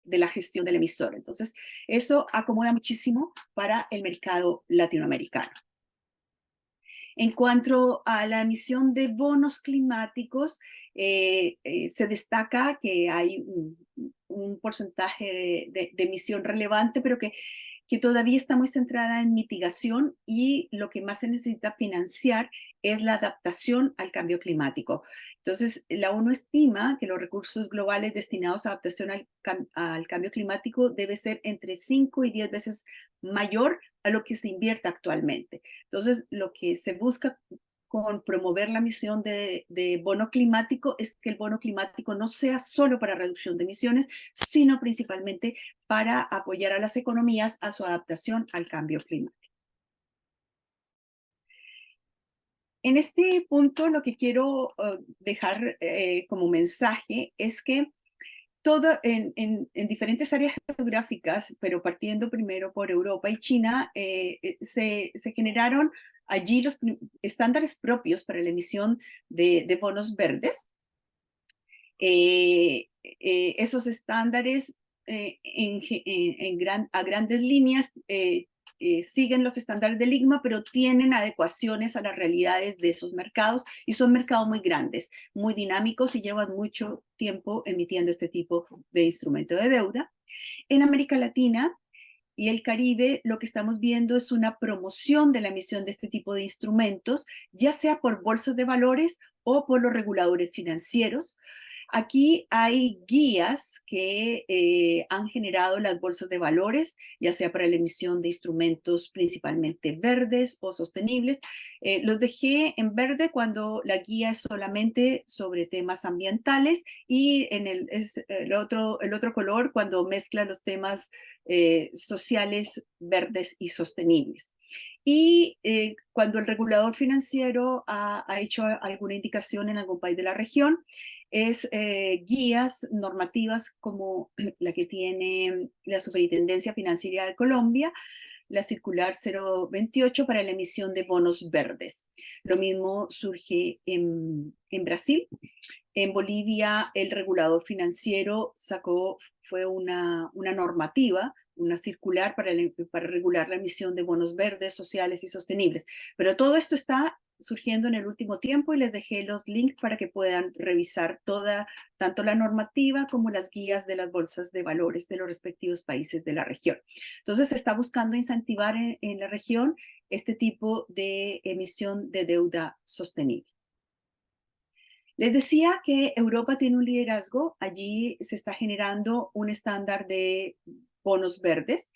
Speaker 3: la gestión del emisor. Entonces, eso acomoda muchísimo para el mercado latinoamericano. En cuanto a la emisión de bonos climáticos, se destaca que hay un porcentaje de emisión relevante, pero que todavía está muy centrada en mitigación y lo que más se necesita financiar es la adaptación al cambio climático. Entonces, la ONU estima que los recursos globales destinados a adaptación al cambio climático debe ser entre 5 y 10 veces mayor a lo que se invierte actualmente. Entonces, lo que se busca con promover la emisión de bono climático es que el bono climático no sea solo para reducción de emisiones, sino principalmente para apoyar a las economías a su adaptación al cambio climático. En este punto, lo que quiero dejar como mensaje es que en diferentes áreas geográficas, pero partiendo primero por Europa y China, se generaron allí los estándares propios para la emisión de bonos verdes. Esos estándares a grandes líneas siguen los estándares del ICMA, pero tienen adecuaciones a las realidades de esos mercados y son mercados muy grandes, muy dinámicos y llevan mucho tiempo emitiendo este tipo de instrumento de deuda. En América Latina y el Caribe, lo que estamos viendo es una promoción de la emisión de este tipo de instrumentos, ya sea por bolsas de valores o por los reguladores financieros. Aquí hay guías que han generado las bolsas de valores, ya sea para la emisión de instrumentos principalmente verdes o sostenibles. Los dejé en verde cuando la guía es solamente sobre temas ambientales y en el otro color cuando mezcla los temas sociales, verdes y sostenibles. Y cuando el regulador financiero ha hecho alguna indicación en algún país de la región, es guías normativas como la que tiene la Superintendencia Financiera de Colombia, la circular 028 para la emisión de bonos verdes. Lo mismo surge en Brasil. En Bolivia, el regulador financiero fue una normativa, una circular para regular la emisión de bonos verdes, sociales y sostenibles. Pero todo esto está surgiendo en el último tiempo y les dejé los links para que puedan revisar tanto la normativa como las guías de las bolsas de valores de los respectivos países de la región. Entonces se está buscando incentivar en la región este tipo de emisión de deuda sostenible. Les decía que Europa tiene un liderazgo, allí se está generando un estándar de bonos verdes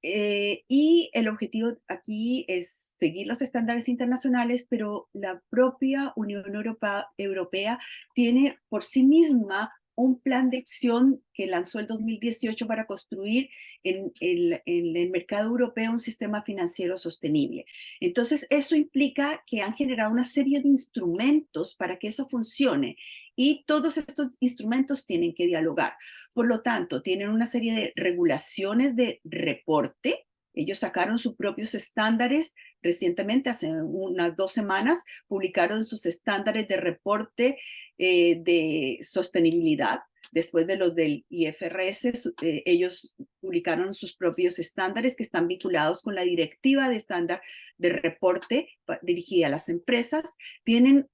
Speaker 3: y el objetivo aquí es seguir los estándares internacionales, pero la propia Unión Europea tiene por sí misma un plan de acción que lanzó el 2018 para construir en el mercado europeo un sistema financiero sostenible. Entonces, eso implica que han generado una serie de instrumentos para que eso funcione y todos estos instrumentos tienen que dialogar. Por lo tanto, tienen una serie de regulaciones de reporte. Ellos sacaron sus propios estándares recientemente, hace unas 2 semanas, publicaron sus estándares de reporte de sostenibilidad. Después de los del IFRS, ellos publicaron sus propios estándares que están vinculados con la directiva de estándar de reporte dirigida a las empresas. Tienen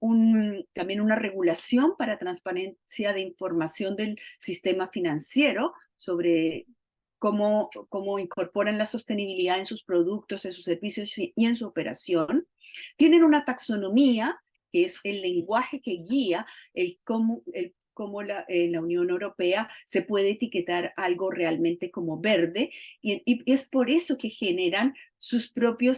Speaker 3: también una regulación para transparencia de información del sistema financiero sobre cómo incorporan la sostenibilidad en sus productos, en sus servicios y en su operación. Tienen una taxonomía, que es el lenguaje que guía cómo en la Unión Europea se puede etiquetar algo realmente como verde, y es por eso que generan su propio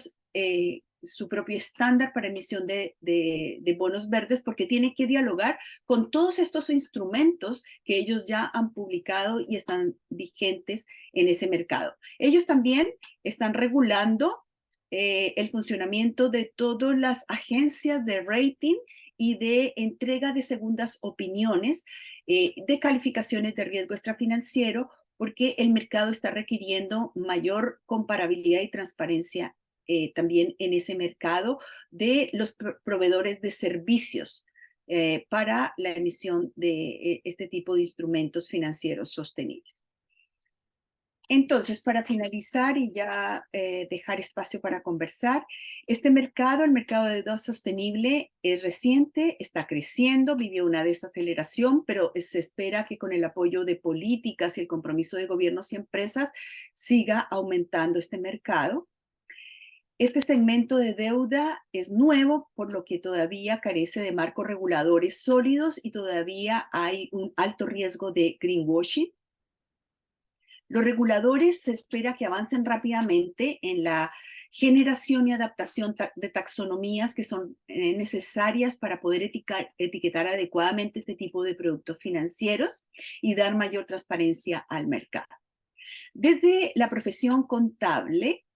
Speaker 3: estándar para emisión de bonos verdes, porque tiene que dialogar con todos estos instrumentos que ellos ya han publicado y están vigentes en ese mercado. Ellos también están regulando el funcionamiento de todas las agencias de rating y de entrega de segundas opiniones, de calificaciones de riesgo extrafinanciero, porque el mercado está requiriendo mayor comparabilidad y transparencia también en ese mercado de los proveedores de servicios para la emisión de este tipo de instrumentos financieros sostenibles. Entonces, para finalizar y ya dejar espacio para conversar, este mercado, el mercado de deuda sostenible, es reciente, está creciendo, vivió una desaceleración, pero se espera que con el apoyo de políticas y el compromiso de gobiernos y empresas siga aumentando este mercado. Este segmento de deuda es nuevo, por lo que todavía carece de marcos reguladores sólidos y todavía hay un alto riesgo de greenwashing. Los reguladores se espera que avancen rápidamente en la generación y adaptación de taxonomías que son necesarias para poder etiquetar adecuadamente este tipo de productos financieros y dar mayor transparencia al mercado. Desde la profesión contable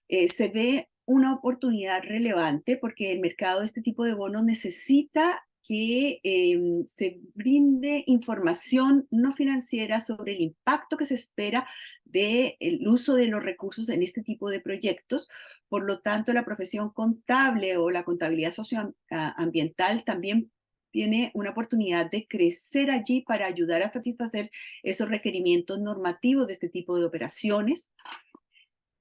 Speaker 3: se ve una oportunidad relevante porque el mercado de este tipo de bonos necesita que se brinde información no financiera sobre el impacto que se espera del uso de los recursos en este tipo de proyectos. Por lo tanto, la profesión contable o la contabilidad socioambiental también tiene una oportunidad de crecer allí para ayudar a satisfacer esos requerimientos normativos de este tipo de operaciones.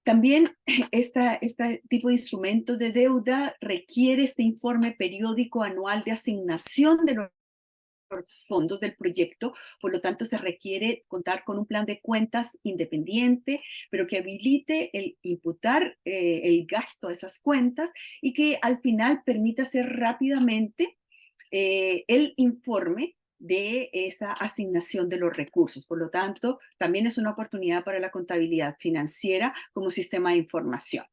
Speaker 3: También este tipo de instrumentos de deuda requiere este informe periódico anual de asignación de los fondos del proyecto, por lo tanto se requiere contar con un plan de cuentas independiente, pero que habilite el imputar el gasto a esas cuentas y que al final permita hacer rápidamente el informe de esa asignación de los recursos. Por lo tanto, también es una oportunidad para la contabilidad financiera como sistema de información.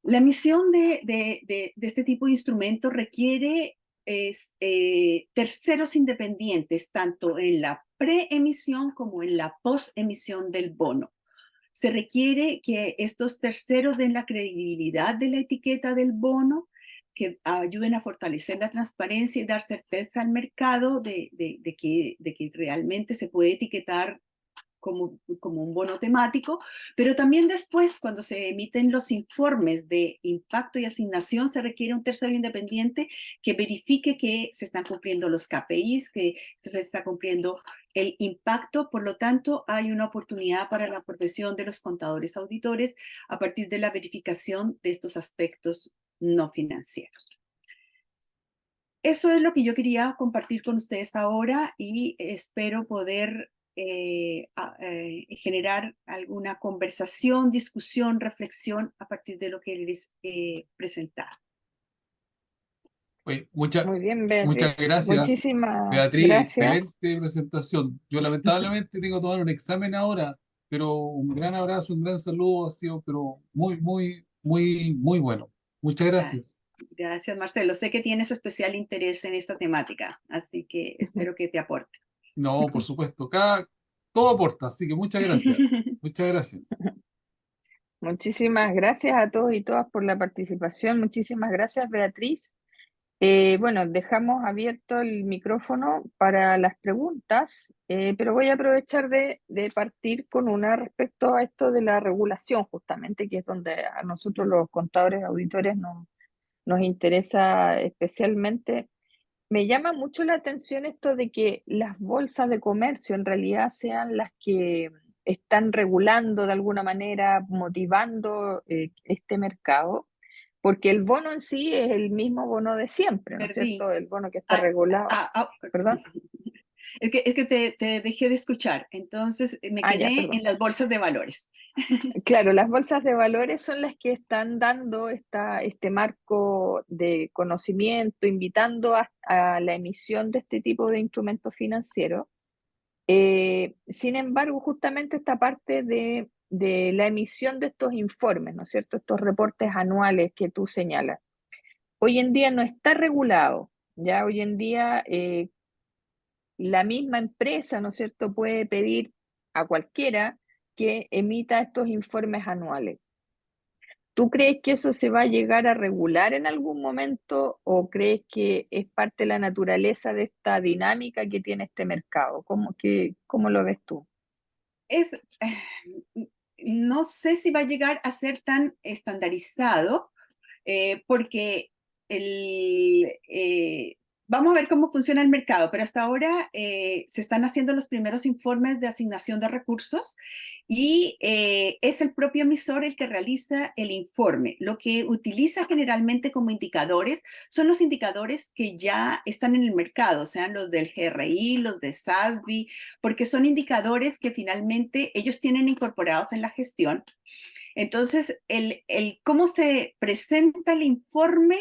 Speaker 3: La emisión de este tipo de instrumentos requiere terceros independientes, tanto en la preemisión como en la posemisión del bono. Se requiere que estos terceros den la credibilidad de la etiqueta del bono, que ayuden a fortalecer la transparencia y dar certeza al mercado de que realmente se puede etiquetar como un bono temático, pero también después, cuando se emiten los informes de impacto y asignación, se requiere un tercero independiente que verifique que se están cumpliendo los KPIs, que se está cumpliendo el impacto. Por lo tanto, hay una oportunidad para la profesión de los contadores auditores a partir de la verificación de estos aspectos no financieros. Eso es lo que yo quería compartir con ustedes ahora y espero poder generar alguna conversación, discusión, reflexión a partir de lo que les presentado.
Speaker 4: Oye,
Speaker 1: Muy bien,
Speaker 4: muchas
Speaker 1: Beatriz.
Speaker 4: gracias,
Speaker 1: Muchísimas
Speaker 4: Beatriz,
Speaker 1: gracias.
Speaker 4: excelente presentación. Yo lamentablemente tengo que tomar un examen ahora, pero un gran abrazo, un gran saludo, ha sido pero muy bueno. Muchas gracias.
Speaker 3: Gracias, Marcelo. Sé que tienes especial interés en esta temática, así que espero que te aporte.
Speaker 4: No, por supuesto, todo aporta, así que muchas gracias. Muchas gracias.
Speaker 1: Muchísimas gracias a todos y todas por la participación. Muchísimas gracias, Beatriz. Bueno, dejamos abierto el micrófono para las preguntas, pero voy a aprovechar de partir con una respecto a esto de la regulación, justamente, que es donde a nosotros los contadores auditores nos interesa especialmente. Me llama mucho la atención esto de que las bolsas de comercio en realidad sean las que están regulando de alguna manera, motivando este mercado, porque el bono en sí es el mismo bono de siempre, ¿no es
Speaker 3: Perdí.
Speaker 1: cierto? El bono que está regulado. ¿Perdón?
Speaker 3: Es que te dejé de escuchar, entonces me
Speaker 1: Ya,
Speaker 3: quedé
Speaker 1: perdón.
Speaker 3: en las bolsas de valores.
Speaker 1: Claro, las bolsas de valores son las que están dando este marco de conocimiento, invitando a la emisión de este tipo de instrumentos financieros. Sin embargo, justamente esta parte de la emisión de estos informes, ¿no es cierto? Estos reportes anuales que tú señalas, hoy en día no está regulado. Ya hoy en día la misma empresa, ¿no es cierto?, puede pedir a cualquiera que emita estos informes anuales. ¿Tú crees que eso se va a llegar a regular en algún momento o crees que es parte de la naturaleza de esta dinámica que tiene este mercado? ¿Cómo lo ves tú?
Speaker 3: No sé si va a llegar a ser tan estandarizado, porque vamos a ver cómo funciona el mercado, pero hasta ahora se están haciendo los primeros informes de asignación de recursos y es el propio emisor el que realiza el informe. Lo que utiliza generalmente como indicadores son los indicadores que ya están en el mercado, sean los del GRI, los de SASB, porque son indicadores que finalmente ellos tienen incorporados en la gestión. Entonces, cómo se presenta el informe,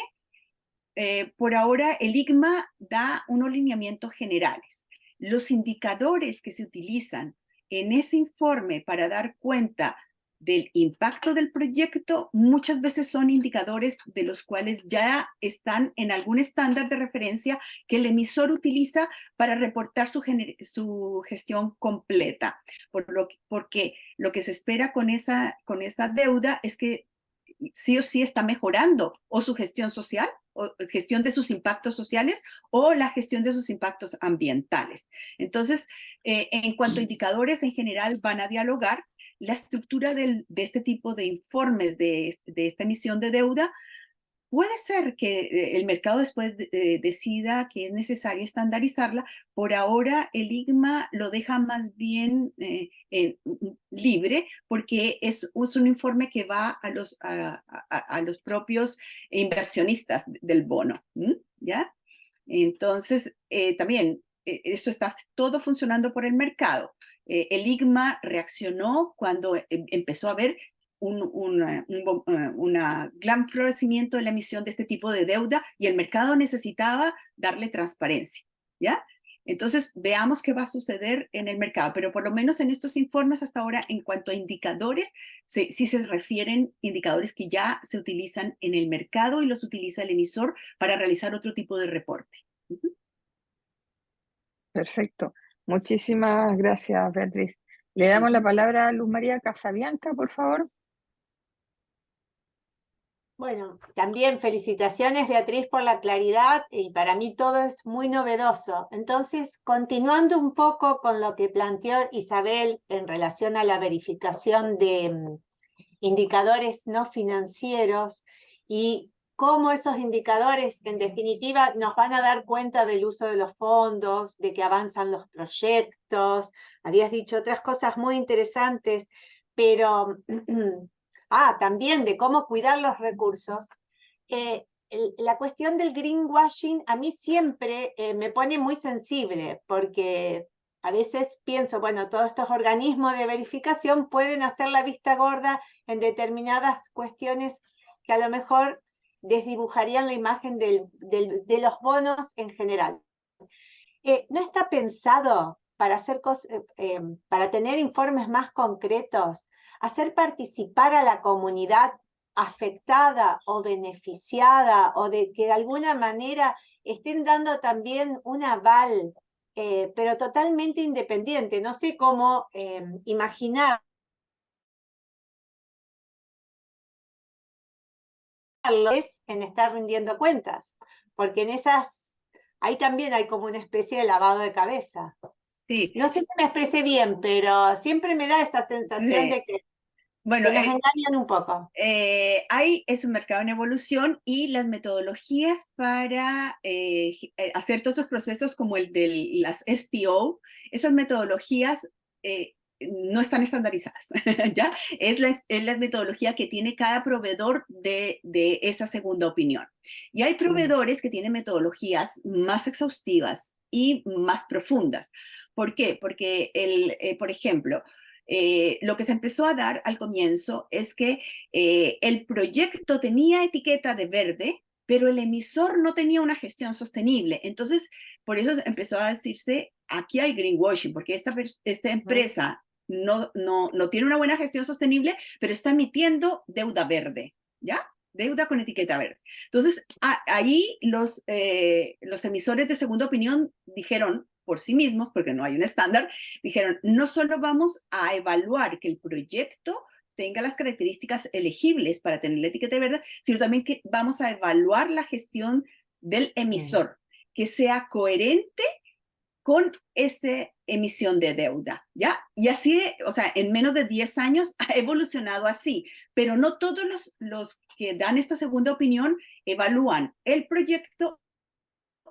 Speaker 3: por ahora el IGMA da unos lineamientos generales. Los indicadores que se utilizan en ese informe para dar cuenta del impacto del proyecto muchas veces son indicadores de los cuales ya están en algún estándar de referencia que el emisor utiliza para reportar su gestión completa. Porque lo que se espera con esa deuda es que sí o sí está mejorando o su gestión social, o gestión de sus impactos sociales o la gestión de sus impactos ambientales. Entonces, en cuanto a indicadores en general van a dialogar, la estructura de este tipo de informes de esta emisión de deuda puede ser que el mercado después decida que es necesario estandarizarla. Por ahora el IGMA lo deja más bien libre porque es un informe que va a los propios inversionistas del bono, ¿ya? Entonces, también esto está todo funcionando por el mercado. El IGMA reaccionó cuando empezó a ver un gran florecimiento de la emisión de este tipo de deuda y el mercado necesitaba darle transparencia, ¿ya? Entonces, veamos qué va a suceder en el mercado, pero por lo menos en estos informes hasta ahora, en cuanto a indicadores, sí se refieren indicadores que ya se utilizan en el mercado y los utiliza el emisor para realizar otro tipo de reporte.
Speaker 1: Perfecto. Muchísimas gracias, Beatriz. Le damos la palabra a Luz María Casabianca, por favor.
Speaker 5: Bueno, también felicitaciones, Beatriz, por la claridad, y para mí todo es muy novedoso. Entonces, continuando un poco con lo que planteó Isabel en relación a la verificación de indicadores no financieros y cómo esos indicadores, en definitiva, nos van a dar cuenta del uso de los fondos, de que avanzan los proyectos. Habías dicho otras cosas muy interesantes, pero también de cómo cuidar los recursos. La cuestión del greenwashing a mí siempre me pone muy sensible, porque a veces pienso, bueno, todos estos organismos de verificación pueden hacer la vista gorda en determinadas cuestiones que a lo mejor desdibujarían la imagen de los bonos en general. ¿No está pensado para hacer para tener informes más concretos, hacer participar a la comunidad afectada o beneficiada, o de que de alguna manera estén dando también un aval, pero totalmente independiente? No sé cómo imaginar en estar rindiendo cuentas, porque en esas, ahí también hay como una especie de lavado de cabeza.
Speaker 3: Sí,
Speaker 5: No sé si me expresé bien, pero siempre me da esa sensación
Speaker 3: sí.
Speaker 5: de que
Speaker 3: Bueno,
Speaker 5: nos engañan un poco.
Speaker 3: es un mercado en evolución y las metodologías para hacer todos esos procesos como el de las SPO, esas metodologías no están estandarizadas, ¿ya? Es la metodología que tiene cada proveedor de esa segunda opinión. Y hay proveedores que tienen metodologías más exhaustivas y más profundas. ¿Por qué? Porque, por ejemplo, lo que se empezó a dar al comienzo es que el proyecto tenía etiqueta de verde, pero el emisor no tenía una gestión sostenible. Entonces, por eso empezó a decirse, aquí hay greenwashing, porque esta empresa no tiene una buena gestión sostenible, pero está emitiendo deuda verde, ¿ya? Deuda con etiqueta verde. Entonces, ahí los emisores de segunda opinión dijeron por sí mismos, porque no hay un estándar, dijeron, no solo vamos a evaluar que el proyecto tenga las características elegibles para tener la etiqueta verde, sino también que vamos a evaluar la gestión del emisor, que sea coherente con esa emisión de deuda, ¿ya? Y así, o sea, en menos de 10 años ha evolucionado así, pero no todos los que dan esta segunda opinión evalúan el proyecto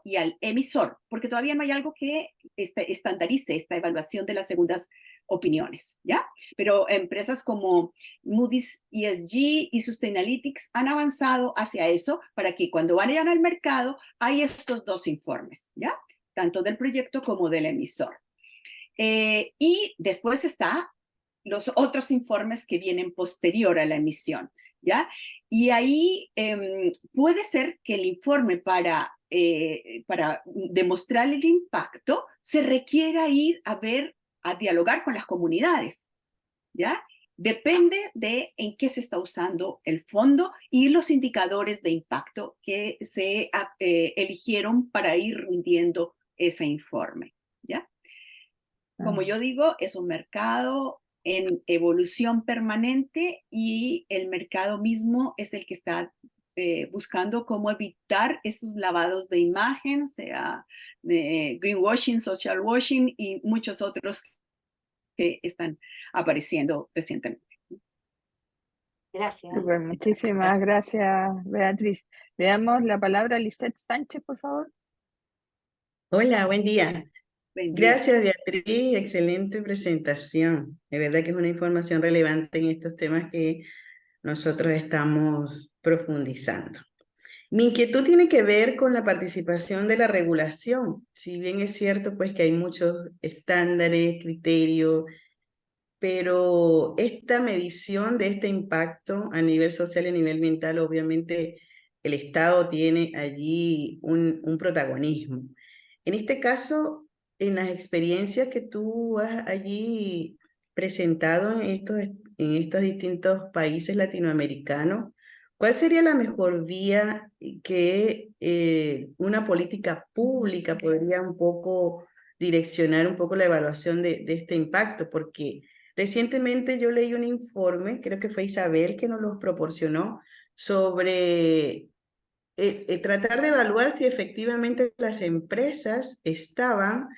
Speaker 3: y al emisor, porque todavía no hay algo que estandarice esta evaluación de las segundas opiniones, ¿ya? Pero empresas como Moody's ESG y Sustainalytics han avanzado hacia eso para que cuando vayan al mercado hay estos dos informes, ¿ya? Tanto del proyecto como del emisor. Y después está los otros informes que vienen posterior a la emisión, ¿ya? Y ahí puede ser que el informe para demostrar el impacto se requiera ir a dialogar con las comunidades, ¿ya? Depende de en qué se está usando el fondo y los indicadores de impacto que se eligieron para ir rindiendo ese informe, ¿ya? Como yo digo, es un mercado en evolución permanente y el mercado mismo es el que está buscando cómo evitar esos lavados de imagen, sea greenwashing, social washing y muchos otros que están apareciendo recientemente.
Speaker 5: Gracias.
Speaker 1: Super, muchísimas gracias, Beatriz. Le damos la palabra a Lisette Sánchez, por favor.
Speaker 6: Hola, buen día.
Speaker 3: Buen día.
Speaker 6: Gracias, Beatriz. Excelente presentación. De verdad que es una información relevante en estos temas que nosotros estamos profundizando. Mi inquietud tiene que ver con la participación de la regulación. Si bien es cierto, pues que hay muchos estándares, criterios, pero esta medición de este impacto a nivel social y a nivel ambiental, obviamente el Estado tiene allí un protagonismo. En este caso, en las experiencias que tú has allí presentado en estos distintos países latinoamericanos, ¿cuál sería la mejor vía que una política pública podría un poco direccionar un poco la evaluación de este impacto? Porque recientemente yo leí un informe, creo que fue Isabel que nos los proporcionó, sobre tratar de evaluar si efectivamente las empresas estaban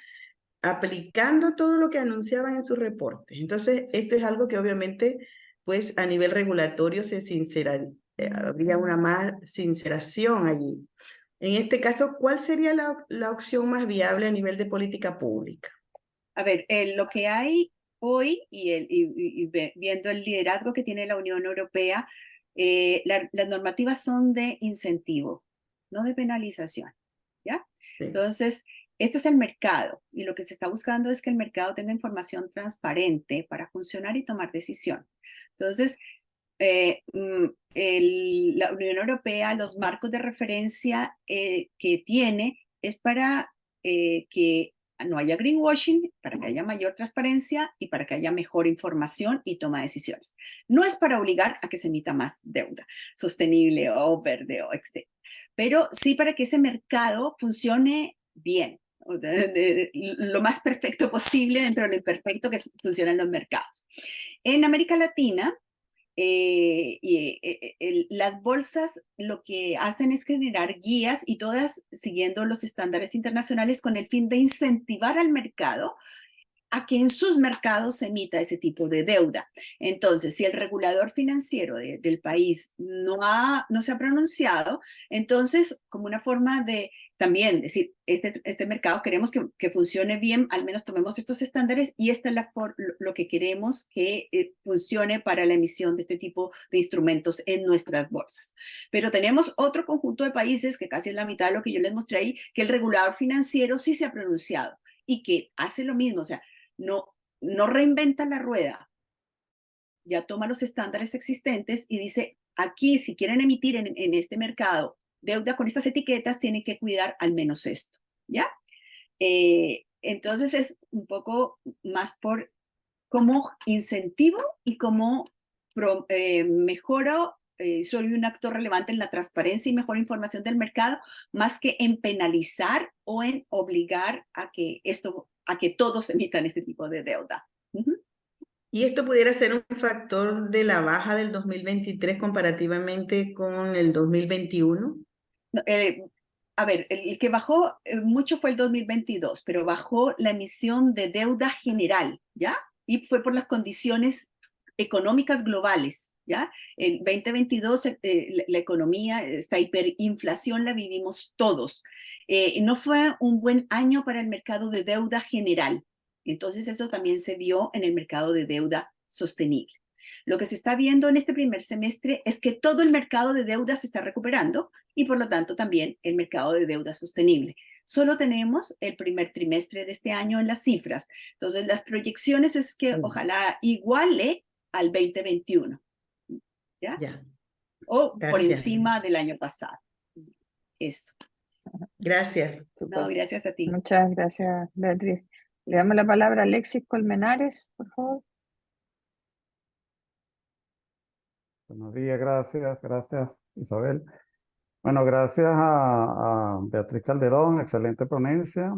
Speaker 6: aplicando todo lo que anunciaban en sus reportes. Entonces, esto es algo que obviamente, pues a nivel regulatorio habría una más sinceración allí. En este caso, ¿cuál sería la opción más viable a nivel de política pública?
Speaker 3: A ver, lo que hay hoy viendo el liderazgo que tiene la Unión Europea, las normativas son de incentivo, no de penalización, ¿ya?
Speaker 6: Sí.
Speaker 3: Entonces, este es el mercado y lo que se está buscando es que el mercado tenga información transparente para funcionar y tomar decisión. Entonces, la Unión Europea, los marcos de referencia que tiene es para que no haya greenwashing, para que haya mayor transparencia y para que haya mejor información y toma de decisiones. No es para obligar a que se emita más deuda sostenible o verde o etc. Pero sí para que ese mercado funcione bien, lo más perfecto posible dentro de lo imperfecto que funciona en los mercados. En América Latina, las bolsas lo que hacen es generar guías y todas siguiendo los estándares internacionales con el fin de incentivar al mercado a que en sus mercados se emita ese tipo de deuda. Entonces, si el regulador financiero del país no se ha pronunciado, entonces como una forma de también decir, este mercado queremos que funcione bien, al menos tomemos estos estándares y esta es lo que queremos que funcione para la emisión de este tipo de instrumentos en nuestras bolsas. Pero tenemos otro conjunto de países, que casi es la mitad de lo que yo les mostré ahí, que el regulador financiero sí se ha pronunciado y que hace lo mismo, o sea, no reinventa la rueda, ya toma los estándares existentes y dice, aquí si quieren emitir en este mercado deuda con estas etiquetas, tienen que cuidar al menos esto, ¿ya? Entonces es un poco más por como incentivo y como mejoro, soy un actor relevante en la transparencia y mejor información del mercado, más que en penalizar o en obligar a que todos emitan este tipo de deuda.
Speaker 6: ¿Y esto pudiera ser un factor de la baja del 2023 comparativamente con el 2021?
Speaker 3: A ver, el que bajó mucho fue el 2022, pero bajó la emisión de deuda general, ¿ya? Y fue por las condiciones económicas globales, ¿ya? En 2022 la economía, esta hiperinflación la vivimos todos. No fue un buen año para el mercado de deuda general. Entonces eso también se vio en el mercado de deuda sostenible. Lo que se está viendo en este primer semestre es que todo el mercado de deuda se está recuperando y por lo tanto también el mercado de deuda sostenible. Solo tenemos el primer trimestre de este año en las cifras. Entonces las proyecciones es que ojalá iguale al 2021. ¿Ya?
Speaker 6: Ya.
Speaker 3: O
Speaker 6: Gracias.
Speaker 3: por encima del año pasado. Eso.
Speaker 6: Gracias.
Speaker 3: No, gracias a ti.
Speaker 1: Muchas gracias, Beatriz. Le damos la palabra a Alexis Colmenares, por favor.
Speaker 7: Buenos días, gracias Isabel. Bueno, gracias a Beatriz Calderón, excelente ponencia.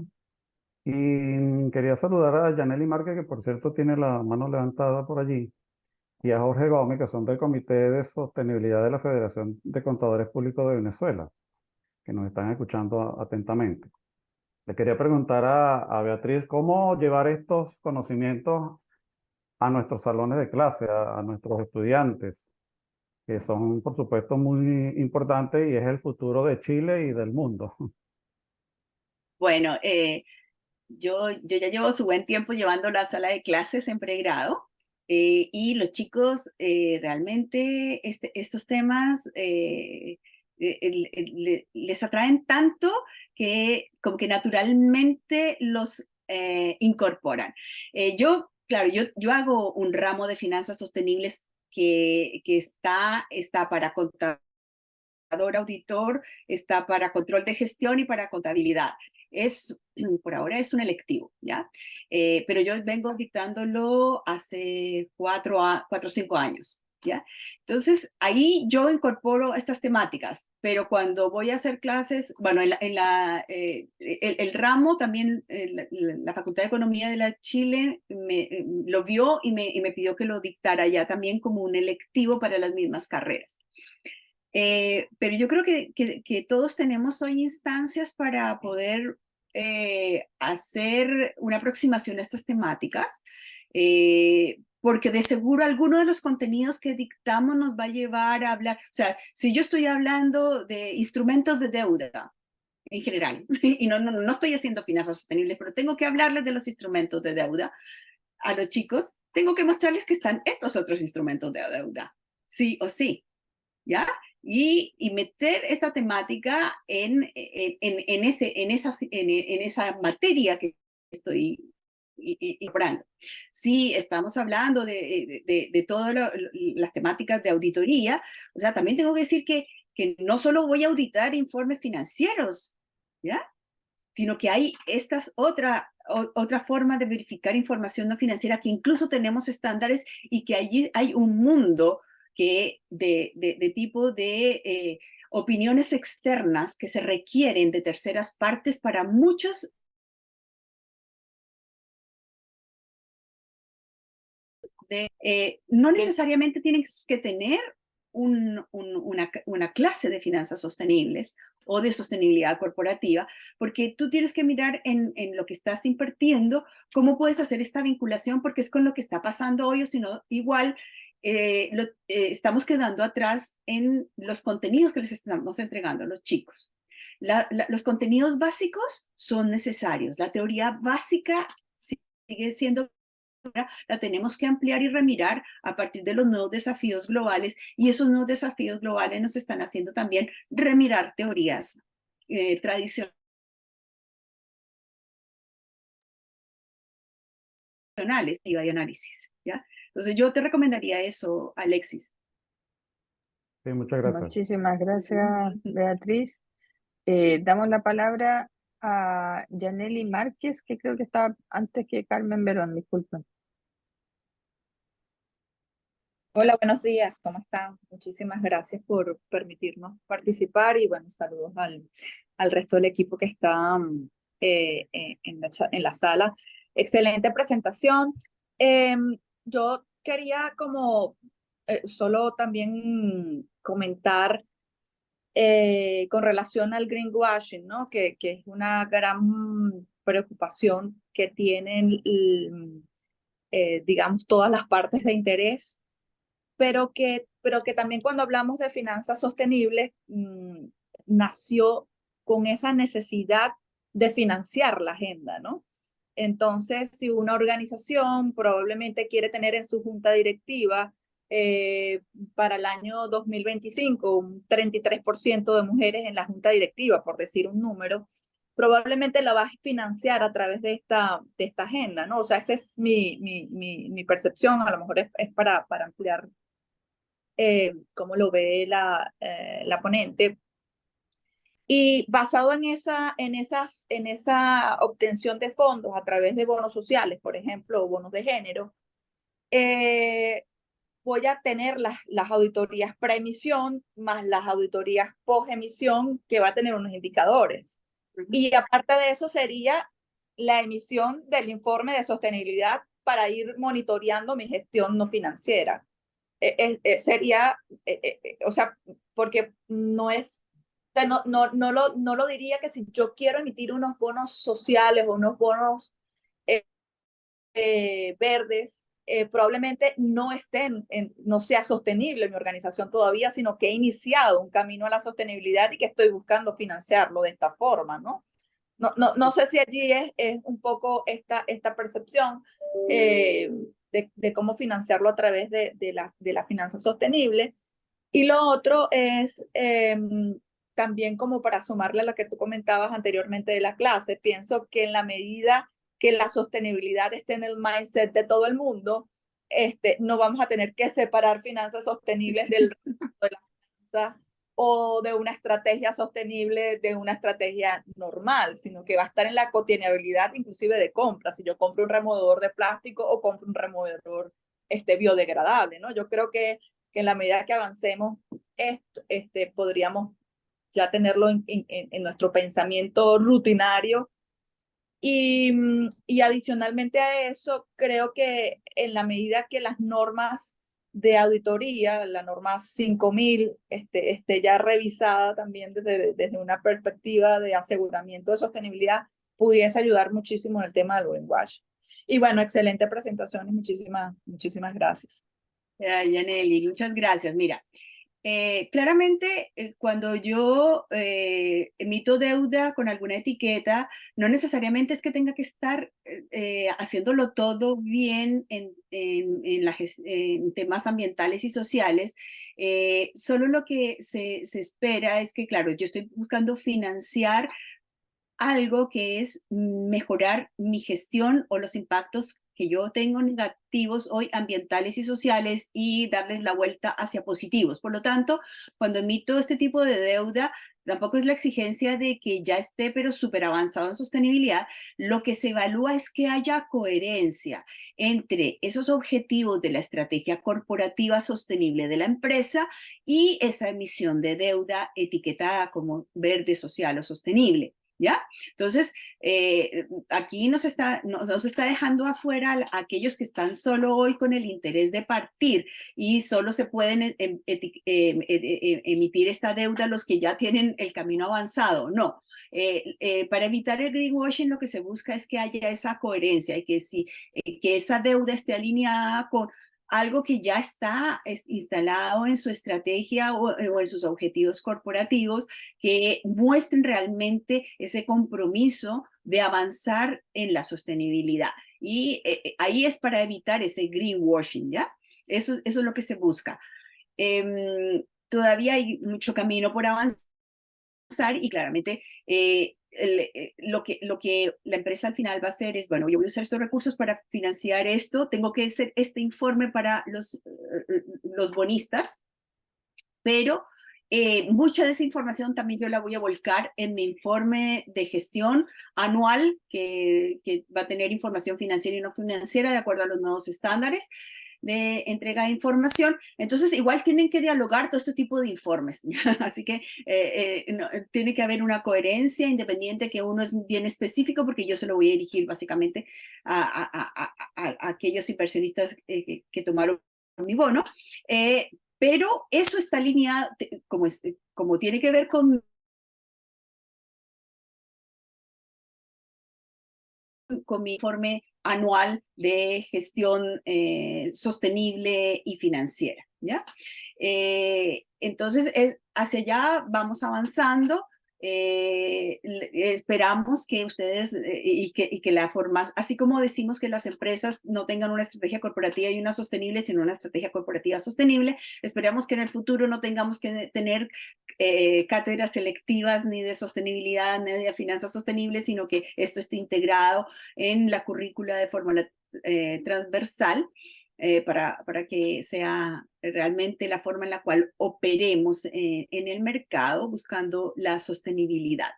Speaker 7: Y quería saludar a Yaneli Márquez, que por cierto tiene la mano levantada por allí, y a Jorge Gómez, que son del Comité de Sostenibilidad de la Federación de Contadores Públicos de Venezuela, que nos están escuchando atentamente. Le quería preguntar a Beatriz cómo llevar estos conocimientos a nuestros salones de clase, a nuestros estudiantes, que son, por supuesto, muy importantes y es el futuro de Chile y del mundo.
Speaker 3: Bueno, yo ya llevo su buen tiempo llevando la sala de clases en pregrado y los chicos realmente estos temas les atraen tanto que como que naturalmente los incorporan. Claro, yo hago un ramo de finanzas sostenibles que está para contador, auditor, está para control de gestión y para contabilidad. Por ahora es un electivo, ¿ya? Pero yo vengo dictándolo hace 4 o 5 años, ¿ya? Entonces, ahí yo incorporo estas temáticas, pero cuando voy a hacer clases, bueno, el ramo también, la Facultad de Economía de la Chile lo vio y me pidió que lo dictara ya también como un electivo para las mismas carreras. Pero yo creo que todos tenemos hoy instancias para poder hacer una aproximación a estas temáticas, porque de seguro alguno de los contenidos que dictamos nos va a llevar a hablar, o sea, si yo estoy hablando de instrumentos de deuda en general, y no estoy haciendo finanzas sostenibles, pero tengo que hablarles de los instrumentos de deuda a los chicos, tengo que mostrarles que están estos otros instrumentos de deuda, sí o sí, ¿ya? Y meter esta temática en esa materia que estoy incorporando. Si estamos hablando de todas las temáticas de auditoría, o sea, también tengo que decir que no solo voy a auditar informes financieros, ¿ya? Sino que hay otra forma de verificar información no financiera, que incluso tenemos estándares y que allí hay un mundo de tipo de opiniones externas que se requieren de terceras partes para muchos no necesariamente tienes que tener una clase de finanzas sostenibles o de sostenibilidad corporativa, porque tú tienes que mirar en lo que estás invirtiendo, cómo puedes hacer esta vinculación, porque es con lo que está pasando hoy, o si no, igual estamos quedando atrás en los contenidos que les estamos entregando a los chicos. Los contenidos básicos son necesarios, la teoría básica sigue siendo, la tenemos que ampliar y remirar a partir de los nuevos desafíos globales, y esos nuevos desafíos globales nos están haciendo también remirar teorías tradicionales y de análisis, ¿ya? Entonces yo te recomendaría eso, Alexis.
Speaker 7: Sí, muchas gracias.
Speaker 1: Muchísimas gracias, Beatriz. Damos la palabra a Yaneli Márquez, que creo que estaba antes que Carmen Verón, disculpen.
Speaker 8: Hola, buenos días, ¿cómo están? Muchísimas gracias por permitirnos participar y bueno, saludos al resto del equipo que está en la sala. Excelente presentación. Yo quería como solo también comentar con relación al greenwashing, ¿no? Que es una gran preocupación que tienen, digamos, todas las partes de interés, pero que también cuando hablamos de finanzas sostenibles, nació con esa necesidad de financiar la agenda, ¿no? Entonces, si una organización probablemente quiere tener en su junta directiva para el año 2025 un 33% de mujeres en la junta directiva, por decir un número, probablemente la va a financiar a través de esta agenda, ¿no? O sea, esa es mi percepción, a lo mejor es para ampliar cómo lo ve la ponente. Y basado en esa obtención de fondos a través de bonos sociales, por ejemplo, o bonos de género, voy a tener las auditorías preemisión más las auditorías post-emisión, que va a tener unos indicadores. Y aparte de eso sería la emisión del informe de sostenibilidad para ir monitoreando mi gestión no financiera. Sería, o sea, porque no es, no lo diría que si yo quiero emitir unos bonos sociales o unos bonos verdes, probablemente no no sea sostenible mi organización todavía, sino que he iniciado un camino a la sostenibilidad y que estoy buscando financiarlo de esta forma, ¿no? No sé si allí es un poco esta percepción de cómo financiarlo a través de la finanza sostenible. Y lo otro es también como para sumarle a lo que tú comentabas anteriormente de la clase, pienso que en la medida que la sostenibilidad esté en el mindset de todo el mundo, no vamos a tener que separar finanzas sostenibles del resto de las finanzas o de una estrategia sostenible de una estrategia normal, sino que va a estar en la cotidianidad inclusive de compra, si yo compro un removedor de plástico o compro un removedor biodegradable, ¿no? Yo creo que en la medida que avancemos, podríamos ya tenerlo en nuestro pensamiento rutinario. Y adicionalmente a eso, creo que en la medida que las normas de auditoría, la norma 5000, esté ya revisada también desde una perspectiva de aseguramiento de sostenibilidad, pudiese ayudar muchísimo en el tema del greenwash. Y bueno, excelente presentación y muchísimas gracias.
Speaker 3: Yaneli, muchas gracias. Mira, claramente cuando yo emito deuda con alguna etiqueta, no necesariamente es que tenga que estar haciéndolo todo bien en temas ambientales y sociales. Solo lo que se espera es que, claro, yo estoy buscando financiar algo que es mejorar mi gestión o los impactos que yo tengo negativos hoy ambientales y sociales y darles la vuelta hacia positivos. Por lo tanto, cuando emito este tipo de deuda, tampoco es la exigencia de que ya esté pero súper avanzado en sostenibilidad. Lo que se evalúa es que haya coherencia entre esos objetivos de la estrategia corporativa sostenible de la empresa y esa emisión de deuda etiquetada como verde, social o sostenible. ¿Ya? Entonces, aquí nos está dejando afuera a aquellos que están solo hoy con el interés de partir y solo se pueden emitir esta deuda los que ya tienen el camino avanzado. No. Para evitar el greenwashing lo que se busca es que haya esa coherencia y que esa deuda esté alineada con algo que ya está instalado en su estrategia o en sus objetivos corporativos, que muestren realmente ese compromiso de avanzar en la sostenibilidad. Y ahí es para evitar ese greenwashing, ¿ya? Eso es lo que se busca. Todavía hay mucho camino por avanzar y claramente lo que la empresa al final va a hacer es, bueno, yo voy a usar estos recursos para financiar esto, tengo que hacer este informe para los bonistas, pero mucha de esa información también yo la voy a volcar en mi informe de gestión anual, que va a tener información financiera y no financiera de acuerdo a los nuevos estándares de entrega de información. Entonces, igual tienen que dialogar todo este tipo de informes. Así que tiene que haber una coherencia independiente, que uno es bien específico, porque yo se lo voy a dirigir básicamente a aquellos inversionistas que tomaron mi bono. Pero eso está alineado, como tiene que ver con mi informe anual de gestión sostenible y financiera, ¿ya? Entonces, hacia allá vamos avanzando. Esperamos que ustedes y que la forma, así como decimos que las empresas no tengan una estrategia corporativa y una sostenible, sino una estrategia corporativa sostenible, esperamos que en el futuro no tengamos que tener cátedras selectivas ni de sostenibilidad ni de finanzas sostenibles, sino que esto esté integrado en la currícula de forma transversal. Para que sea realmente la forma en la cual operemos en el mercado buscando la sostenibilidad.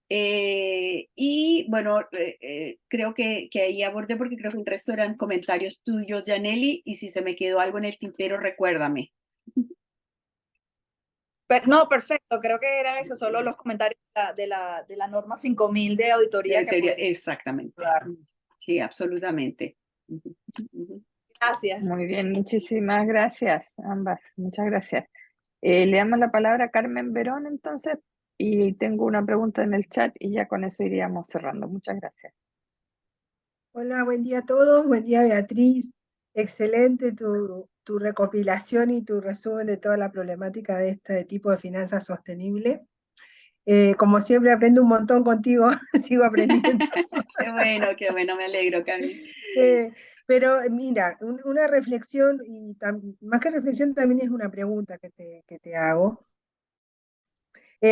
Speaker 3: Y bueno, creo que ahí abordé, porque creo que el resto eran comentarios tuyos, Yaneli, y si se me quedó algo en el tintero, recuérdame.
Speaker 8: No, perfecto, creo que era eso, solo los comentarios de la norma 5000 de auditoría.
Speaker 3: Exactamente. Sí, absolutamente.
Speaker 8: Gracias.
Speaker 1: Muy bien, muchísimas gracias, ambas. Muchas gracias. Le damos la palabra a Carmen Verón, entonces, y tengo una pregunta en el chat y ya con eso iríamos cerrando. Muchas gracias.
Speaker 9: Hola, buen día a todos. Buen día, Beatriz. Excelente tu recopilación y tu resumen de toda la problemática de este tipo de finanzas sostenible. Como siempre, aprendo un montón contigo, sigo aprendiendo.
Speaker 3: Qué bueno, me alegro, Carmen.
Speaker 9: Pero mira, una reflexión, y más que reflexión también es una pregunta que te hago.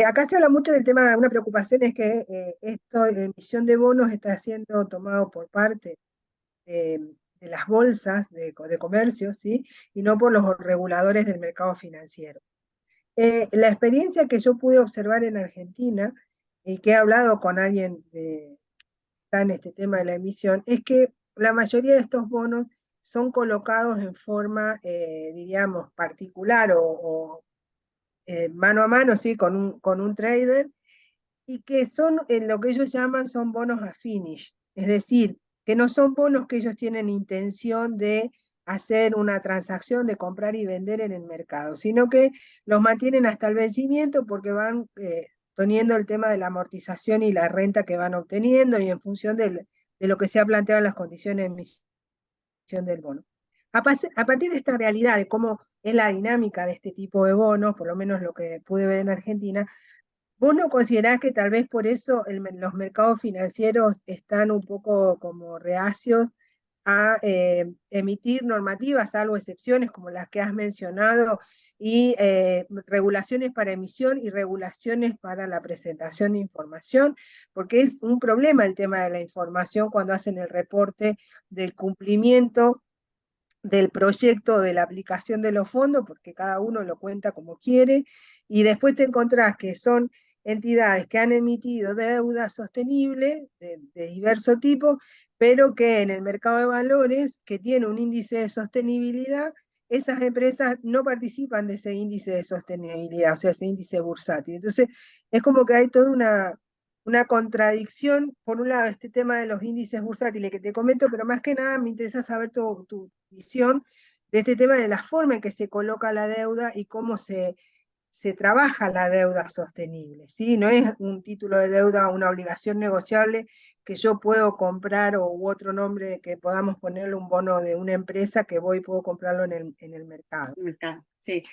Speaker 9: Acá se habla mucho del tema, una preocupación es que esta emisión de bonos está siendo tomado por parte de las bolsas de comercio, ¿sí? Y no por los reguladores del mercado financiero. La experiencia que yo pude observar en Argentina, y que he hablado con alguien que está en este tema de la emisión, es que la mayoría de estos bonos son colocados en forma, diríamos, particular o mano a mano, ¿sí? Con un trader, y que son lo que ellos llaman son bonos a finish, es decir, que no son bonos que ellos tienen intención de hacer una transacción de comprar y vender en el mercado, sino que los mantienen hasta el vencimiento porque van teniendo el tema de la amortización y la renta que van obteniendo y en función de lo que se ha planteado en las condiciones de emisión del bono. A partir de esta realidad de cómo es la dinámica de este tipo de bonos, por lo menos lo que pude ver en Argentina, ¿vos no considerás que tal vez por eso los mercados financieros están un poco como reacios a emitir normativas, salvo excepciones como las que has mencionado, y regulaciones para emisión y regulaciones para la presentación de información? Porque es un problema el tema de la información cuando hacen el reporte del cumplimiento del proyecto de la aplicación de los fondos, porque cada uno lo cuenta como quiere, y después te encontrás que son entidades que han emitido deuda sostenible de diverso tipo, pero que en el mercado de valores, que tiene un índice de sostenibilidad, esas empresas no participan de ese índice de sostenibilidad, o sea, ese índice bursátil. Entonces, es como que hay toda una contradicción, por un lado, este tema de los índices bursátiles que te comento, pero más que nada me interesa saber tu visión de este tema de la forma en que se coloca la deuda y cómo se trabaja la deuda sostenible, ¿sí? No es un título de deuda, una obligación negociable que yo puedo comprar u otro nombre que podamos ponerle un bono de una empresa que voy y puedo comprarlo en el mercado.
Speaker 3: Sí.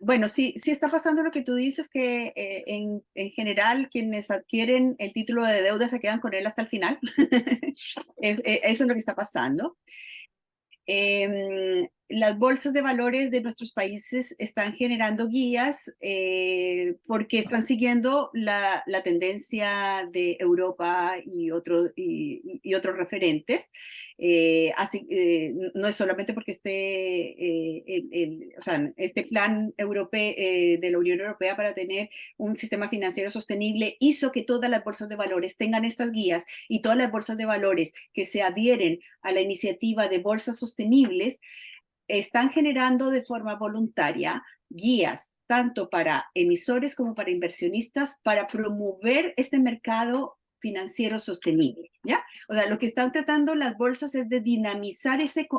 Speaker 3: Bueno, sí está pasando lo que tú dices, que en general quienes adquieren el título de deuda se quedan con él hasta el final. Eso es lo que está pasando. Las bolsas de valores de nuestros países están generando guías porque están siguiendo la tendencia de Europa y otros referentes. No es solamente porque este plan europeo de la Unión Europea para tener un sistema financiero sostenible hizo que todas las bolsas de valores tengan estas guías, y todas las bolsas de valores que se adhieren a la iniciativa de bolsas sostenibles están generando de forma voluntaria guías tanto para emisores como para inversionistas para promover este mercado financiero sostenible, ¿ya? O sea, lo que están tratando las bolsas es de dinamizar ese